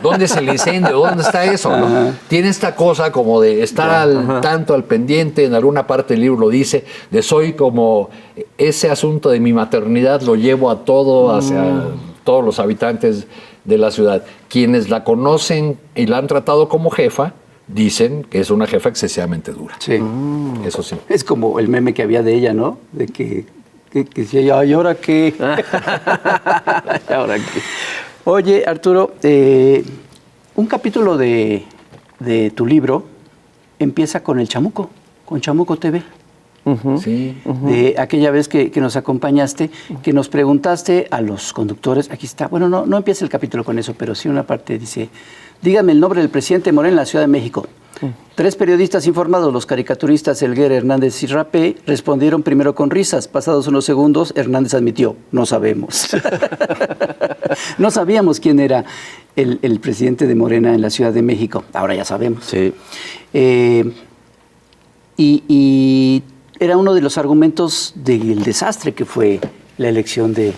¿dónde es el incendio? ¿Dónde está eso? ¿No? Tiene esta cosa como de estar al tanto, al pendiente, en alguna parte del libro lo dice, de soy como ese asunto de mi maternidad, lo llevo a todo, hacia todos los habitantes de la ciudad. Quienes la conocen y la han tratado como jefa, dicen que es una jefa excesivamente dura. Sí. Eso sí. Es como el meme que había de ella, ¿no? De que decía, ¿y ahora qué? ¿Y ahora qué? Oye, Arturo, un capítulo de tu libro empieza con el Chamuco, con Chamuco TV. Sí. De aquella vez que nos acompañaste, que nos preguntaste a los conductores, aquí está, bueno, no empieza el capítulo con eso, pero sí una parte dice, dígame el nombre del presidente Morena en la Ciudad de México. 3 periodistas informados, los caricaturistas Helguera, Hernández y Rapé, respondieron primero con risas. Pasados unos segundos, Hernández admitió, no sabemos. No sabíamos quién era el presidente de Morena en la Ciudad de México. Ahora ya sabemos. Sí. Y era uno de los argumentos del desastre que fue la elección de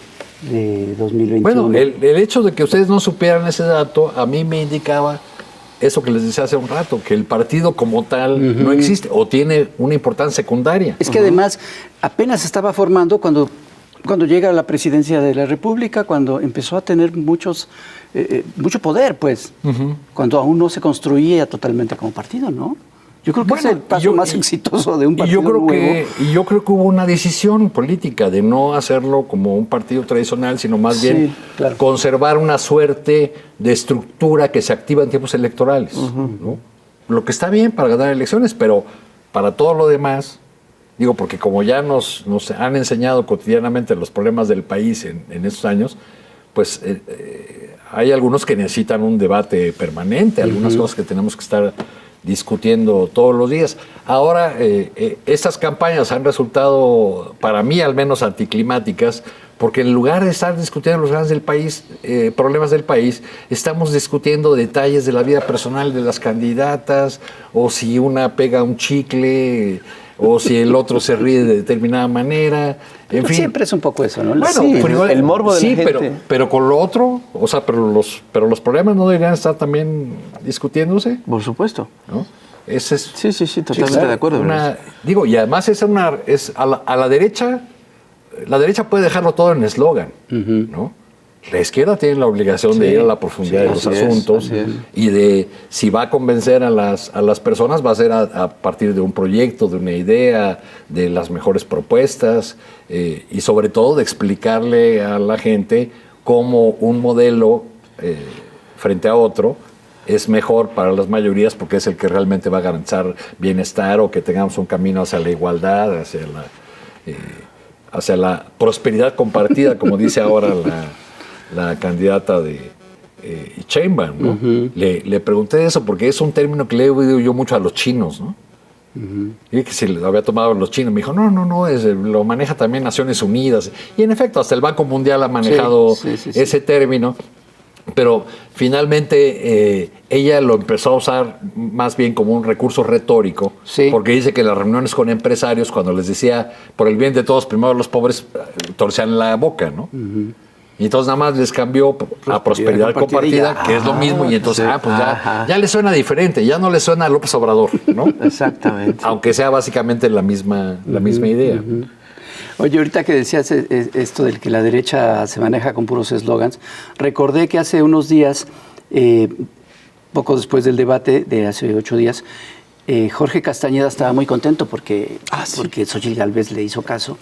2021. Bueno, el hecho de que ustedes no supieran ese dato, a mí me indicaba eso que les decía hace un rato, que el partido como tal no existe o tiene una importancia secundaria. Es que además apenas se estaba formando cuando llega a la presidencia de la República, cuando empezó a tener mucho poder, pues, cuando aún no se construía totalmente como partido, ¿no? Yo creo que es el paso más exitoso de un partido nuevo. Yo creo que hubo una decisión política de no hacerlo como un partido tradicional, sino más bien conservar una suerte de estructura que se activa en tiempos electorales, ¿no? Lo que está bien para ganar elecciones, pero para todo lo demás, digo, porque como ya nos han enseñado cotidianamente los problemas del país en estos años, pues hay algunos que necesitan un debate permanente, algunas cosas que tenemos que estar discutiendo todos los días. Ahora, estas campañas han resultado, para mí al menos, anticlimáticas, porque en lugar de estar discutiendo los grandes del país, problemas del país, estamos discutiendo detalles de la vida personal de las candidatas, o si una pega un chicle, o si el otro se ríe de determinada manera, en fin. Siempre es un poco eso, ¿no? Bueno, sí, el morbo de la gente. Pero con lo otro, o sea, pero los problemas no deberían estar también discutiéndose. Por supuesto. ¿No? Ese es, Sí, totalmente de acuerdo. Digo, y además es a la derecha, la derecha puede dejarlo todo en eslogan, ¿no? La izquierda tiene la obligación de ir a la profundidad de los asuntos y de, si va a convencer a las personas, va a ser a partir de un proyecto, de una idea, de las mejores propuestas y sobre todo de explicarle a la gente cómo un modelo frente a otro es mejor para las mayorías porque es el que realmente va a garantizar bienestar o que tengamos un camino hacia la igualdad, hacia la prosperidad compartida, como dice ahora la candidata de Sheinbaum, ¿no? Le pregunté eso porque es un término que le he oído yo mucho a los chinos, ¿no? Y que si lo había tomado los chinos, me dijo, no, lo maneja también Naciones Unidas. Y en efecto, hasta el Banco Mundial ha manejado ese término. Pero finalmente ella lo empezó a usar más bien como un recurso retórico, porque dice que en las reuniones con empresarios, cuando les decía por el bien de todos, primero los pobres, torcían la boca, ¿no? Y entonces nada más les cambió a prosperidad compartida, que es lo mismo, y entonces ya le suena diferente, ya no le suena a López Obrador, ¿no? Exactamente. Aunque sea básicamente la misma idea. Oye, ahorita que decías esto del que la derecha se maneja con puros eslogans, recordé que hace unos días, poco después del debate de hace 8 días, Jorge Castañeda estaba muy contento porque Xóchitl Gálvez le hizo caso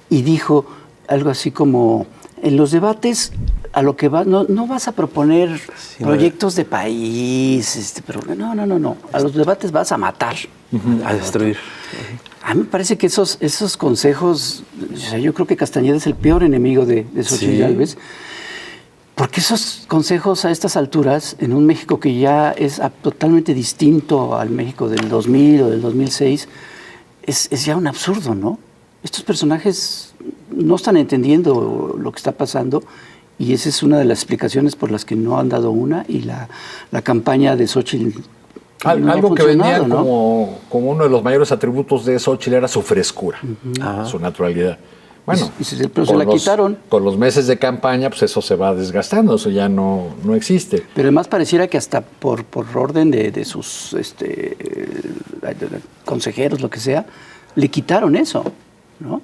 y dijo algo así como, en los debates a lo que va, no vas a proponer proyectos de país, pero no, a los debates vas a matar. A destruir. A mí me parece que esos consejos, o sea, yo creo que Castañeda es el peor enemigo de Xóchitl Gálvez, porque esos consejos a estas alturas, en un México que ya es totalmente distinto al México del 2000 o del 2006, es ya un absurdo, ¿no? Estos personajes no están entendiendo lo que está pasando y esa es una de las explicaciones por las que no han dado una y la campaña de Xóchitl algo que vendían, ¿no?, como uno de los mayores atributos de Xóchitl era su frescura, su naturalidad. Bueno, pero se la quitaron. Con los meses de campaña, pues eso se va desgastando, eso ya no existe. Pero además pareciera que hasta por orden de sus consejeros, lo que sea, le quitaron eso, ¿no?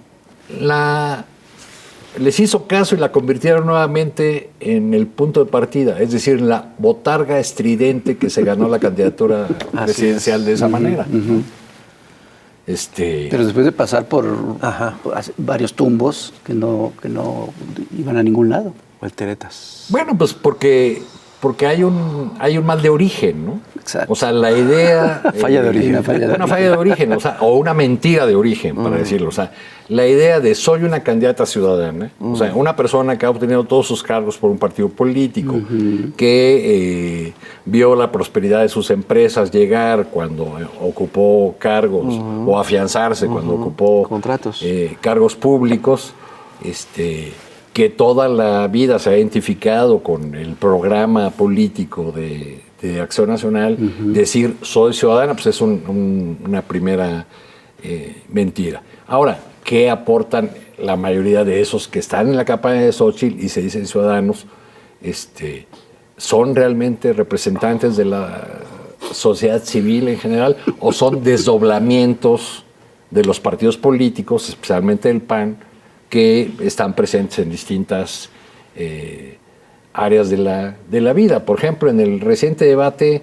Les hizo caso y la convirtieron nuevamente en el punto de partida, es decir, la botarga estridente que se ganó la candidatura presidencial de esa manera. Pero después de pasar por varios tumbos que no iban a ningún lado. Volteretas. Bueno, pues porque hay un mal de origen, ¿no? Exacto. O sea, la idea... falla de origen. Una falla de origen, o una mentira de origen, para decirlo. O sea, la idea de soy una candidata ciudadana, o sea, una persona que ha obtenido todos sus cargos por un partido político, que vio la prosperidad de sus empresas llegar cuando ocupó cargos, o afianzarse cuando ocupó contratos, cargos públicos, que toda la vida se ha identificado con el programa político de Acción Nacional, decir soy ciudadana, pues es una primera mentira. Ahora, ¿qué aportan la mayoría de esos que están en la campaña de Xóchitl y se dicen ciudadanos? ¿Son realmente representantes de la sociedad civil en general o son desdoblamientos de los partidos políticos, especialmente el PAN, que están presentes en distintas áreas de la vida? Por ejemplo, en el reciente debate,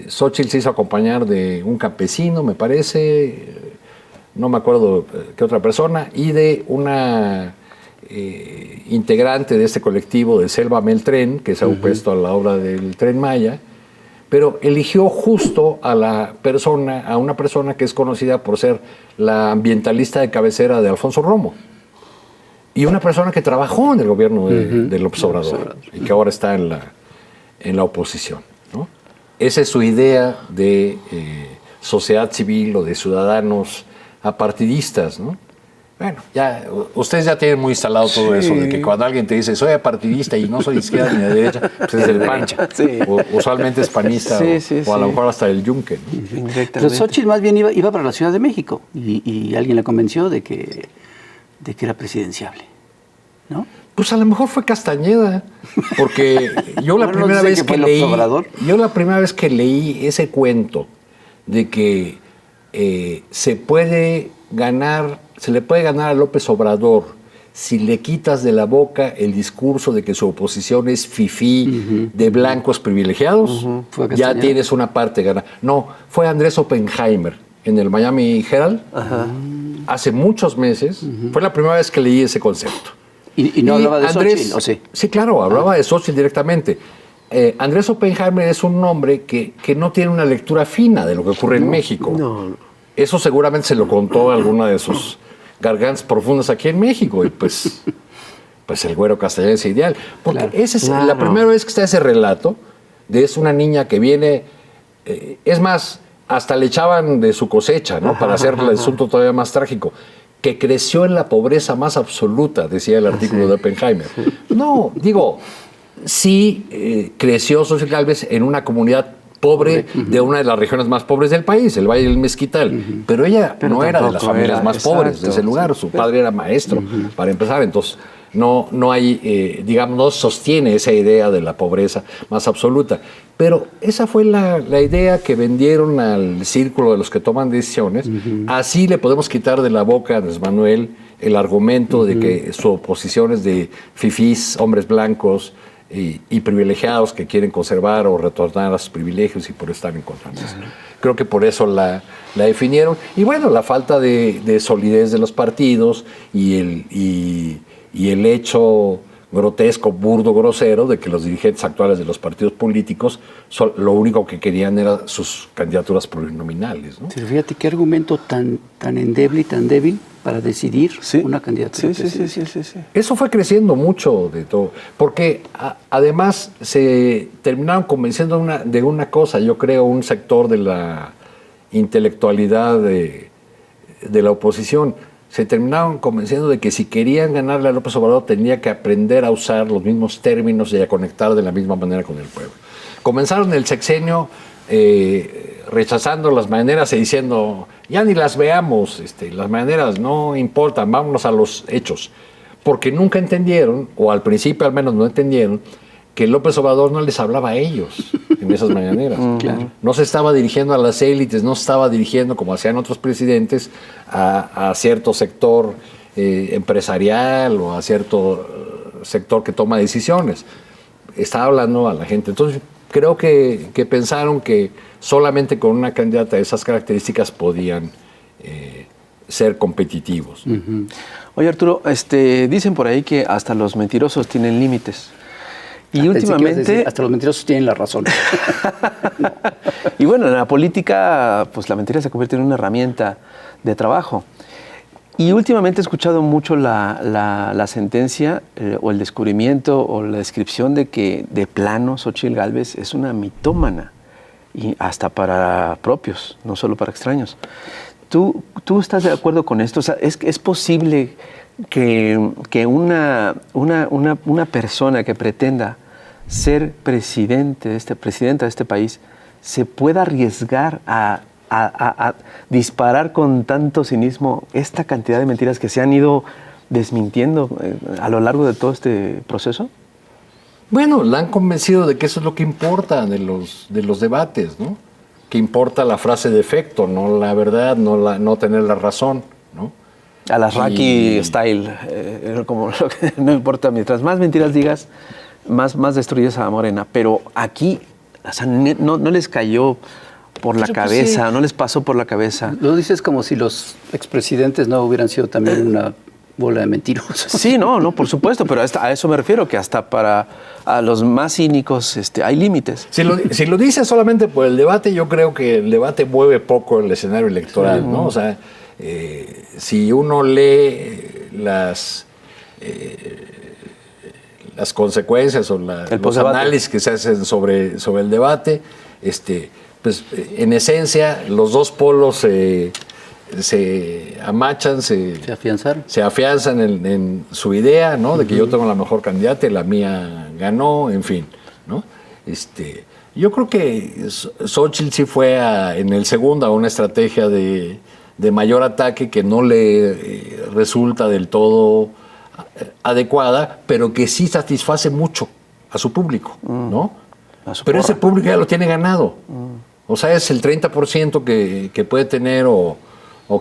Xóchitl se hizo acompañar de un campesino, me parece, no me acuerdo qué otra persona, y de una integrante de este colectivo de Sélvame el Tren, que se ha opuesto a la obra del Tren Maya, pero eligió justo a una persona que es conocida por ser la ambientalista de cabecera de Alfonso Romo. Y una persona que trabajó en el gobierno de López Obrador y que ahora está en la oposición, ¿no? Esa es su idea de sociedad civil o de ciudadanos apartidistas, ¿no? Bueno, ya ustedes ya tienen muy instalado todo eso, de que cuando alguien te dice soy apartidista y no soy de izquierda ni de derecha, pues es del PAN. Usualmente es panista o a lo mejor hasta el Yunque, ¿no? Pero Xóchitl más bien iba para la Ciudad de México y alguien le convenció de que era presidenciable, ¿no? Pues a lo mejor fue Castañeda, porque yo la primera vez que leí ese cuento de que se le puede ganar a López Obrador si le quitas de la boca el discurso de que su oposición es fifí, de blancos privilegiados, ya tienes una parte ganada. No, fue Andrés Oppenheimer en el Miami Herald, hace muchos meses, fue la primera vez que leí ese concepto. ¿Y no hablaba de Xóchitl, o sí? Sí, claro, hablaba de Xóchitl directamente. Andrés Oppenheimer es un hombre que no tiene una lectura fina de lo que ocurre en México. No. Eso seguramente se lo contó alguna de sus gargantas profundas aquí en México, y pues el Güero Castañeda es ideal. Porque esa es la primera vez que está ese relato de es una niña que viene, es más, hasta le echaban de su cosecha, ¿no? Para hacer el asunto todavía más trágico, que creció en la pobreza más absoluta, decía el artículo de Oppenheimer. No, digo, sí creció Xóchitl Gálvez en una comunidad pobre de una de las regiones más pobres del país, el Valle del Mezquital, pero ella no era de las familias más pobres de ese lugar, su padre era maestro, para empezar, entonces no hay, digamos, no sostiene esa idea de la pobreza más absoluta. Pero esa fue la idea que vendieron al círculo de los que toman decisiones. Así le podemos quitar de la boca a Andrés Manuel el argumento de que su oposición es de fifís, hombres blancos y privilegiados que quieren conservar o retornar a sus privilegios y por estar en contra de eso. creo que por eso la definieron. Y bueno, la falta de solidez de los partidos y el hecho grotesco, burdo, grosero de que los dirigentes actuales de los partidos políticos lo único que querían era sus candidaturas plurinominales, ¿no? Pero fíjate qué argumento tan endeble y tan débil para decidir una candidatura. Sí. Eso fue creciendo mucho de todo, porque además se terminaron convenciendo de una cosa, yo creo, un sector de la intelectualidad de la oposición. Se terminaron convenciendo de que si querían ganarle a López Obrador tenía que aprender a usar los mismos términos y a conectar de la misma manera con el pueblo. Comenzaron el sexenio rechazando las mañaneras y diciendo, ya ni las veamos, las mañaneras no importan, vámonos a los hechos. Porque nunca entendieron, o al principio al menos no entendieron, que López Obrador no les hablaba a ellos en esas mañaneras. Claro. No se estaba dirigiendo a las élites, no se estaba dirigiendo, como hacían otros presidentes, a cierto sector empresarial o a cierto sector que toma decisiones. Estaba hablando a la gente. Entonces, creo que pensaron que solamente con una candidata de esas características podían ser competitivos. Uh-huh. Oye, Arturo, dicen por ahí que hasta los mentirosos tienen límites. Y últimamente... hasta los mentirosos tienen la razón. Y bueno, en la política, pues la mentira se convierte en una herramienta de trabajo. Y últimamente he escuchado mucho la sentencia o el descubrimiento o la descripción de que de plano Xóchitl Gálvez es una mitómana, y hasta para propios, no solo para extraños. ¿Tú estás de acuerdo con esto? O sea, ¿es posible que una persona que pretenda ser presidenta de este país se pueda arriesgar a disparar con tanto cinismo esta cantidad de mentiras que se han ido desmintiendo a lo largo de todo este proceso? Bueno, la han convencido de que eso es lo que importa de los debates, ¿no? Que importa la frase de efecto, no la verdad, no tener la razón, ¿no? A la Rocky style, como lo que no importa, mientras más mentiras digas, más destruyes a Morena. Pero aquí, o sea, no les cayó por la cabeza, pues sí, no les pasó por la cabeza. Lo dices como si los expresidentes no hubieran sido también una bola de mentirosos. Sí, no, por supuesto, pero a eso me refiero, que hasta para a los más cínicos hay límites. Si lo dices solamente por el debate, yo creo que el debate mueve poco el escenario electoral, sí, ¿no? O sea, si uno lee las consecuencias o los análisis que se hacen sobre el debate, pues en esencia los dos polos se amachan, se afianzan en su idea, ¿no? De que yo tengo la mejor candidata y la mía ganó, en fin, ¿no? Yo creo que Xóchitl sí fue en el segundo a una estrategia de mayor ataque que no le resulta del todo adecuada, pero que sí satisface mucho a su público, ¿no? Pero ese público ya lo tiene ganado. O sea, es el 30% que puede tener o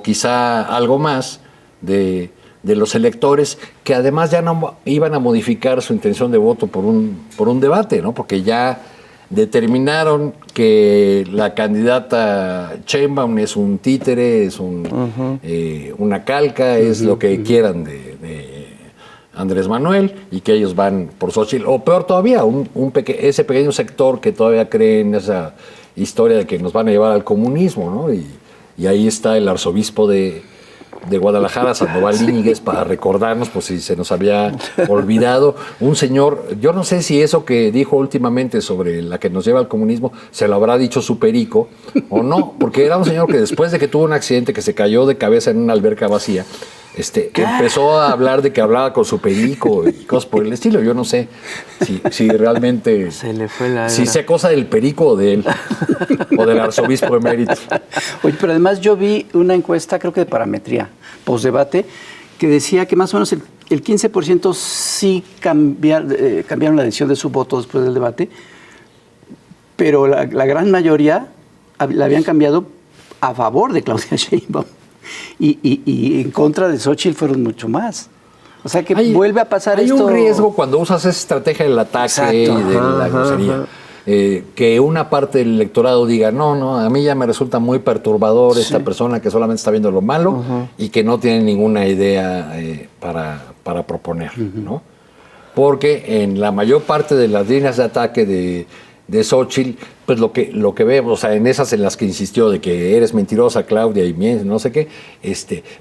quizá algo más de los electores que además ya no iban a modificar su intención de voto por un debate, ¿no? Porque ya determinaron que la candidata Sheinbaum es un títere, es una calca, es lo que quieran de Andrés Manuel, y que ellos van por Xóchitl, o peor todavía, ese pequeño sector que todavía cree en esa historia de que nos van a llevar al comunismo, ¿no? Y ahí está el arzobispo de Guadalajara, Sandoval Íñiguez, para recordarnos, por si se nos había olvidado, un señor, yo no sé si eso que dijo últimamente sobre la que nos lleva al comunismo, se lo habrá dicho su perico, o no, porque era un señor que después de que tuvo un accidente, que se cayó de cabeza en una alberca vacía, empezó a hablar de que hablaba con su perico y cosas por el estilo. Yo no sé si realmente... Se le fue la... Si sea cosa del perico o de él, o del arzobispo emérito. Oye, pero además yo vi una encuesta, creo que de Parametría, postdebate, que decía que más o menos el 15% sí cambiaron la decisión de su voto después del debate, pero la gran mayoría la habían cambiado a favor de Claudia Sheinbaum. Y en contra de Xóchitl fueron mucho más. O sea que vuelve a pasar esto. Hay un riesgo cuando usas esa estrategia del ataque. Exacto. Y de la grosería. que una parte del electorado diga, no, a mí ya me resulta muy perturbador esta persona que solamente está viendo lo malo y que no tiene ninguna idea para proponer, ¿no? Porque en la mayor parte de las líneas de ataque de Xóchitl, pues lo que vemos, o sea, en esas en las que insistió de que eres mentirosa, Claudia, y no sé qué,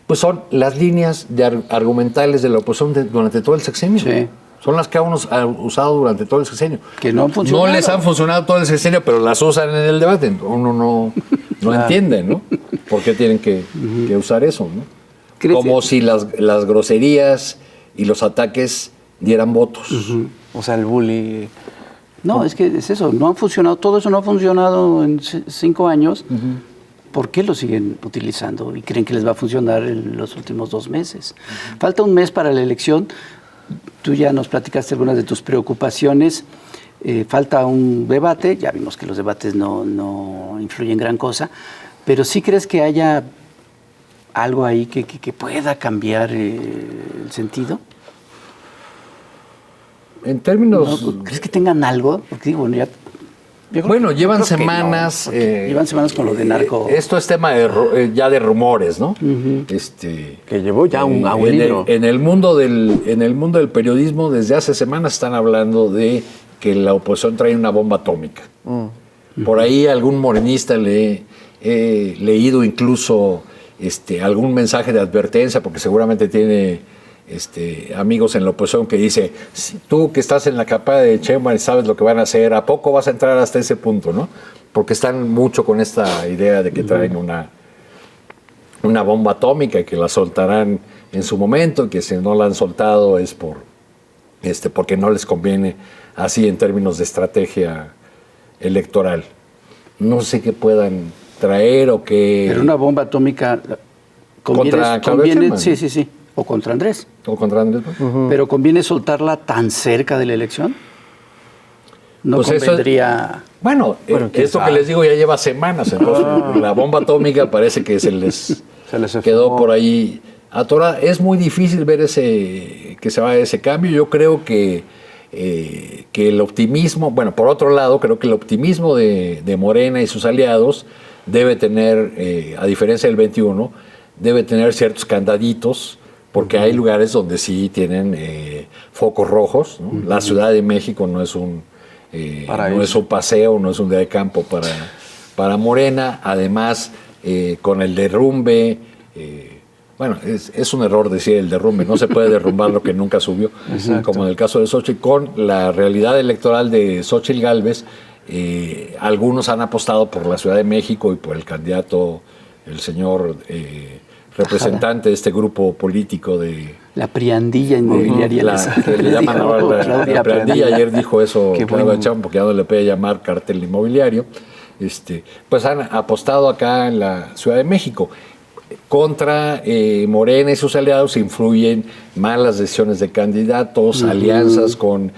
pues son las líneas argumentales de la oposición durante todo el sexenio. Sí. Son las que ha usado durante todo el sexenio. Que no han funcionado. No les han funcionado todo el sexenio, pero las usan en el debate. Uno no entiende, ¿no? ¿Por qué tienen que usar eso, no? Como si las groserías y los ataques dieran votos. O sea, el bully. No, es que es eso, no ha funcionado, todo eso no ha funcionado en 5 años. ¿Por qué lo siguen utilizando y creen que les va a funcionar en los últimos 2 meses? Falta un mes para la elección. Tú ya nos platicaste algunas de tus preocupaciones. Falta un debate, ya vimos que los debates no influyen gran cosa, pero ¿sí crees que haya algo ahí que pueda cambiar el sentido? En términos... ¿No? ¿Crees que tengan algo? Porque digo, bueno, llevan semanas... llevan semanas con lo de narco. Esto es tema ya de rumores, ¿no? Que llevó ya a un libro. En el mundo del periodismo, desde hace semanas están hablando de que la oposición trae una bomba atómica. Por ahí algún morenista le he leído incluso algún mensaje de advertencia, porque seguramente tiene... amigos en la oposición que dice, si tú que estás en la capa de Sheinbaum y sabes lo que van a hacer, ¿a poco vas a entrar hasta ese punto, no? Porque están mucho con esta idea de que traen una bomba atómica y que la soltarán en su momento, y que si no la han soltado es porque no les conviene así en términos de estrategia electoral. No sé qué puedan traer o qué... Pero una bomba atómica conviene sí. O contra Andrés. Pero ¿conviene soltarla tan cerca de la elección? No pues convendría... Esto que les digo ya lleva semanas. Entonces, la bomba atómica parece que se les quedó por ahí atorada. Es muy difícil ver que se vaya ese cambio. Yo creo que el optimismo... por otro lado, creo que el optimismo de Morena y sus aliados debe tener, a diferencia del 21, debe tener ciertos candaditos, porque hay lugares donde sí tienen focos rojos, ¿no? La Ciudad de México no es un paseo, no es un día de campo para Morena. Además, con el derrumbe, es un error decir el derrumbe, no se puede derrumbar lo que nunca subió, como en el caso de Xóchitl. Con la realidad electoral de Xóchitl Gálvez, algunos han apostado por la Ciudad de México y por el candidato, el señor... representante de este grupo político de... La priandilla inmobiliaria. Que le llaman ahora la priandilla. Ayer dijo eso Claudia Sheinbaum, porque ya no le puede llamar cartel inmobiliario. Pues han apostado acá en la Ciudad de México. Contra Morena y sus aliados influyen malas decisiones de candidatos, alianzas con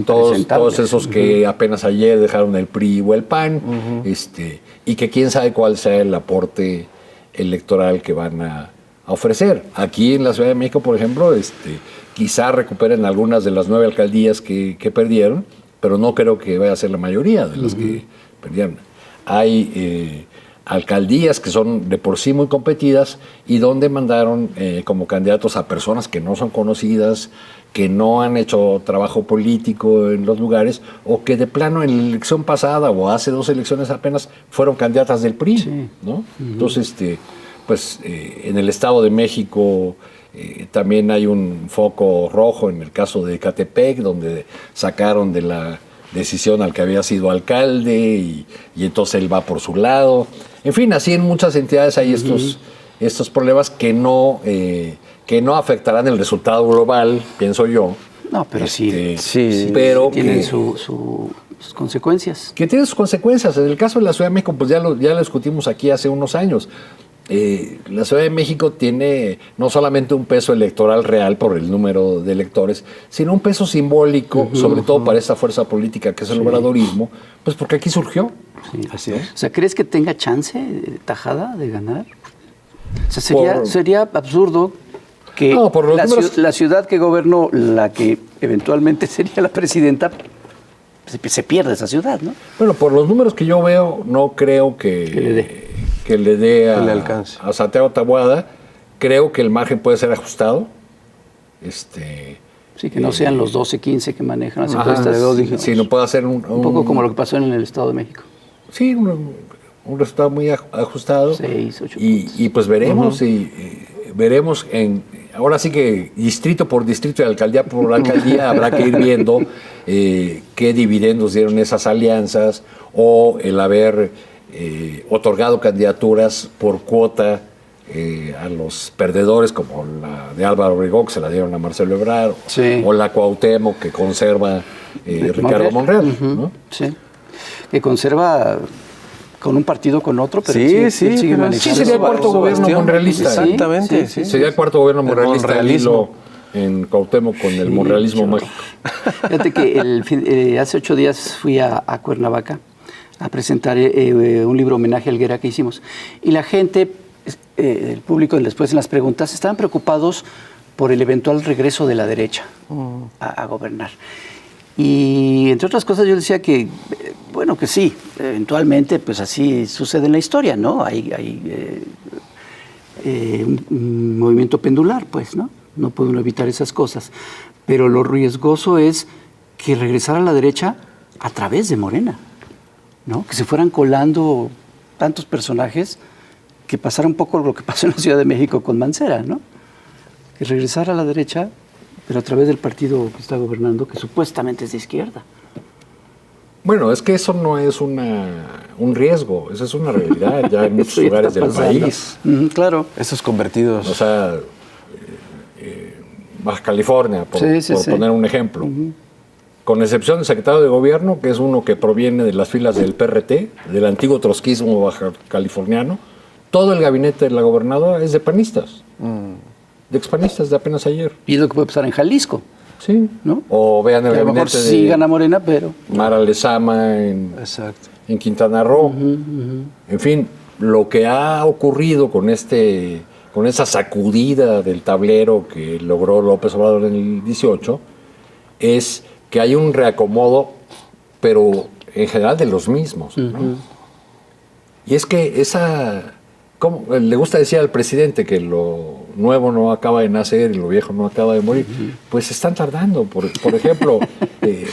todos esos que apenas ayer dejaron el PRI o el PAN, y que quién sabe cuál sea el aporte electoral que van a ofrecer. Aquí en la Ciudad de México, por ejemplo, quizá recuperen algunas de las 9 alcaldías que perdieron, pero no creo que vaya a ser la mayoría de las que perdieron. Hay alcaldías que son de por sí muy competidas y donde mandaron como candidatos a personas que no son conocidas, que no han hecho trabajo político en los lugares, o que de plano en la elección pasada o hace 2 elecciones apenas fueron candidatas del PRI, ¿no? Entonces, en el Estado de México también hay un foco rojo en el caso de Ecatepec, donde sacaron de la decisión al que había sido alcalde y entonces él va por su lado. En fin, así en muchas entidades hay estos problemas que no afectarán el resultado global, pienso yo. No, pero sí pero tienen sus consecuencias. Que tienen sus consecuencias. En el caso de la Ciudad de México, pues ya lo discutimos aquí hace unos años. La Ciudad de México tiene no solamente un peso electoral real por el número de electores, sino un peso simbólico, sobre todo para esta fuerza política que es el obradorismo, pues porque aquí surgió. Sí. Así es. O sea, ¿crees que tenga chance Tajada de ganar? O sea, sería absurdo que la ciudad que gobernó, la que eventualmente sería la presidenta, se pierde esa ciudad, ¿no? Bueno, por los números que yo veo, no creo que le dé Que le alcance. a Santiago Taboada. Creo que el margen puede ser ajustado. Sí, que no sean los 12, 15 que manejan las encuestas. de 2 dígitos. Sí, no puede hacer un poco como lo que pasó en el Estado de México. Sí, un resultado muy ajustado. 6, 8 y pues veremos veremos ahora sí que distrito por distrito y alcaldía por alcaldía habrá que ir viendo qué dividendos dieron esas alianzas o el haber otorgado candidaturas por cuota a los perdedores, como la de Álvaro Obregón, que se la dieron a Marcelo Ebrard, Sí. o la Cuauhtémoc, que conserva Ricardo Monreal, ¿no? Sí, que conserva con un partido con otro, pero Sí, él sí, sigue pero manejando. Sí, sería el cuarto gobierno bastión. monrealista. Exactamente. Sí, Sería el cuarto gobierno El monrealista, monrealismo. en Cuauhtémoc con el monrealismo mágico. Fíjate que hace 8 días fui a Cuernavaca a presentar un libro homenaje a Helguera que hicimos. Y la gente, el público, después en las preguntas, estaban preocupados por el eventual regreso de la derecha a gobernar. Y entre otras cosas yo decía que, bueno, que sí, eventualmente pues así sucede en la historia, ¿no? Hay un movimiento pendular, pues, ¿no? No puede uno evitar esas cosas. Pero lo riesgoso es que regresara a la derecha a través de Morena, ¿no? Que se fueran colando tantos personajes que pasara un poco lo que pasó en la Ciudad de México con Mancera, ¿no? Que regresara a la derecha, pero a través del partido que está gobernando, que supuestamente es de izquierda. Bueno, es que eso no es un riesgo, eso es una realidad ya en muchos Eso ya lugares está del pasando. país. Claro. Esos convertidos. O sea, Baja California, por Sí, sí, sí. poner un ejemplo. Con excepción del secretario de Gobierno, que es uno que proviene de las filas del PRT, del antiguo trotskismo baja californiano, todo el gabinete de la gobernadora es de panistas. De expanistas de apenas ayer. Y es lo que puede pasar en Jalisco, Sí. ¿no? O vean el Que a lo mejor gabinete sí de gana Morena, pero... Mara Lezama Exacto. en Quintana Roo. En fin, lo que ha ocurrido con esa sacudida del tablero que logró López Obrador en el 18 es que hay un reacomodo, pero en general de los mismos, ¿no? Y es que como le gusta decir al presidente que lo nuevo no acaba de nacer y lo viejo no acaba de morir, pues están tardando. Por ejemplo,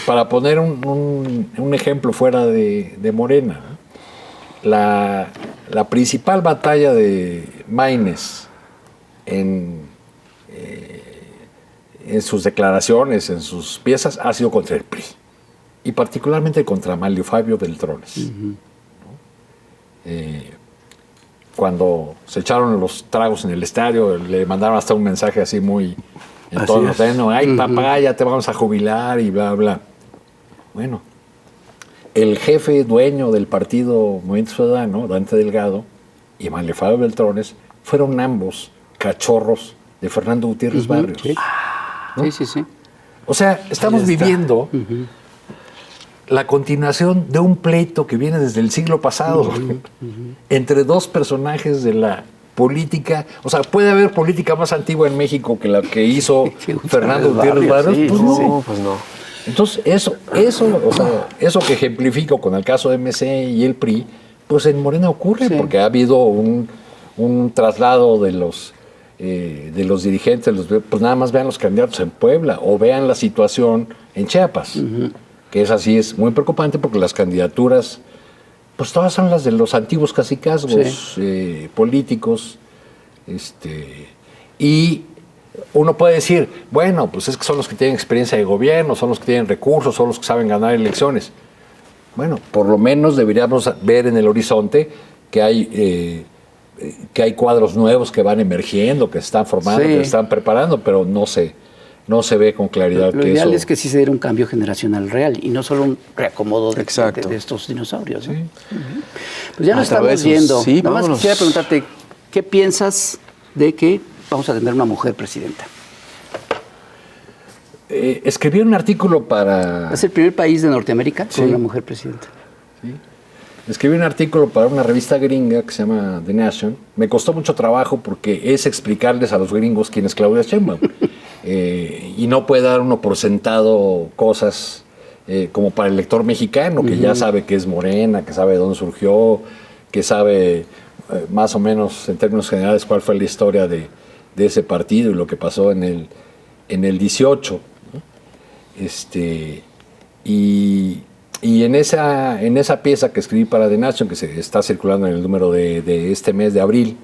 para poner un ejemplo fuera de Morena, ¿no? La principal batalla de Maínez en sus declaraciones, en sus piezas, ha sido contra el PRI. Y particularmente contra Manlio Fabio Beltrones. ¿No? Cuando se echaron los tragos en el estadio, le mandaron hasta un mensaje así muy en tono teno, ay papá, ya te vamos a jubilar y bla, bla. Bueno, el jefe dueño del partido Movimiento Ciudadano, Dante Delgado, y Manlio Fabio Beltrones, fueron ambos cachorros de Fernando Gutiérrez Barrios. Sí. ¿no? Sí. O sea, estamos viviendo la continuación de un pleito que viene desde el siglo pasado entre dos personajes de la política. O sea, ¿puede haber política más antigua en México que la que hizo Fernando Gutiérrez Barrios? Sí, Pues sí, no. sí. Pues no. Entonces, eso que ejemplifico con el caso de MC y el PRI, pues en Morena ocurre, Sí. porque ha habido un traslado de los dirigentes, pues nada más vean los candidatos en Puebla o vean la situación en Chiapas, que es así, es muy preocupante porque las candidaturas, pues todas son las de los antiguos cacicazgos políticos, y uno puede decir, bueno, pues es que son los que tienen experiencia de gobierno, son los que tienen recursos, son los que saben ganar elecciones. Bueno, por lo menos deberíamos ver en el horizonte que hay cuadros nuevos que van emergiendo, que se están formando, Sí. que se están preparando, pero no se ve con claridad Lo que ideal eso... es que sí se diera un cambio generacional real y no solo un reacomodo de Exacto. estos dinosaurios, ¿no? Pues ya nos estamos Atraviesos. yendo. Sí, Nada más vámonos. quisiera preguntarte, ¿qué piensas de que vamos a tener una mujer presidenta? escribí un artículo para... Es el primer país de Norteamérica con Sí. una mujer presidenta. Escribí un artículo para una revista gringa que se llama The Nation. Me costó mucho trabajo porque es explicarles a los gringos quién es Claudia Sheinbaum. Y no puede dar uno por sentado cosas como para el lector mexicano, que ya sabe que es Morena, que sabe de dónde surgió, que sabe más o menos en términos generales cuál fue la historia de ese partido y lo que pasó en el 18. ¿No? Y en esa pieza que escribí para The Nation, que se está circulando en el número de este mes de abril,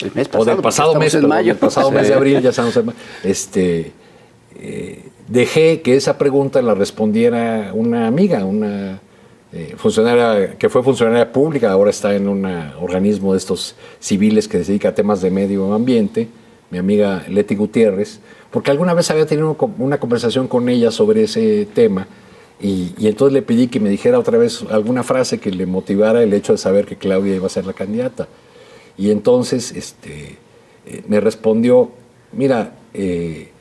El mes pasado, o del pasado mes, en mayo. el pasado mes de abril, ya estamos en mayo, dejé que esa pregunta la respondiera una amiga, una funcionaria que fue funcionaria pública, ahora está en un organismo de estos civiles que se dedica a temas de medio ambiente, mi amiga Leti Gutiérrez, porque alguna vez había tenido una conversación con ella sobre ese tema y entonces le pedí que me dijera otra vez alguna frase que le motivara el hecho de saber que Claudia iba a ser la candidata. Y entonces me respondió, mira,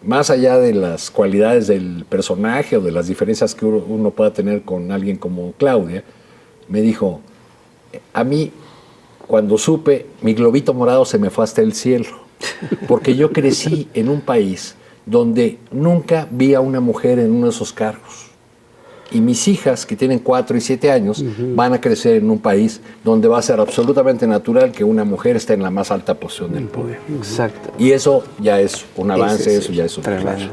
más allá de las cualidades del personaje o de las diferencias que uno pueda tener con alguien como Claudia, me dijo, a mí cuando supe, mi globito morado se me fue hasta el cielo, porque yo crecí en un país donde nunca vi a una mujer en uno de esos cargos. Y mis hijas, que tienen 4 y 7 años, van a crecer en un país donde va a ser absolutamente natural que una mujer esté en la más alta posición del poder. Exacto. Y eso ya es un avance, eso ya es un Tremendo.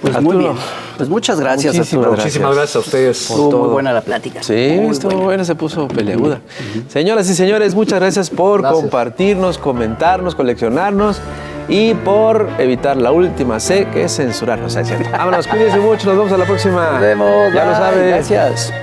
Pues muy bien. Pues muchas gracias, Arturo. Muchísimas gracias a ustedes. Estuvo todo. muy buena la plática. Sí, Muy estuvo buena. buena, se puso peleaguda. Señoras y señores, muchas gracias por compartirnos, comentarnos, coleccionarnos y por evitar la última C, que es censurarnos. Vámonos, cuídense mucho, nos vemos a la próxima. Nos vemos. Ya lo bye, saben. Gracias.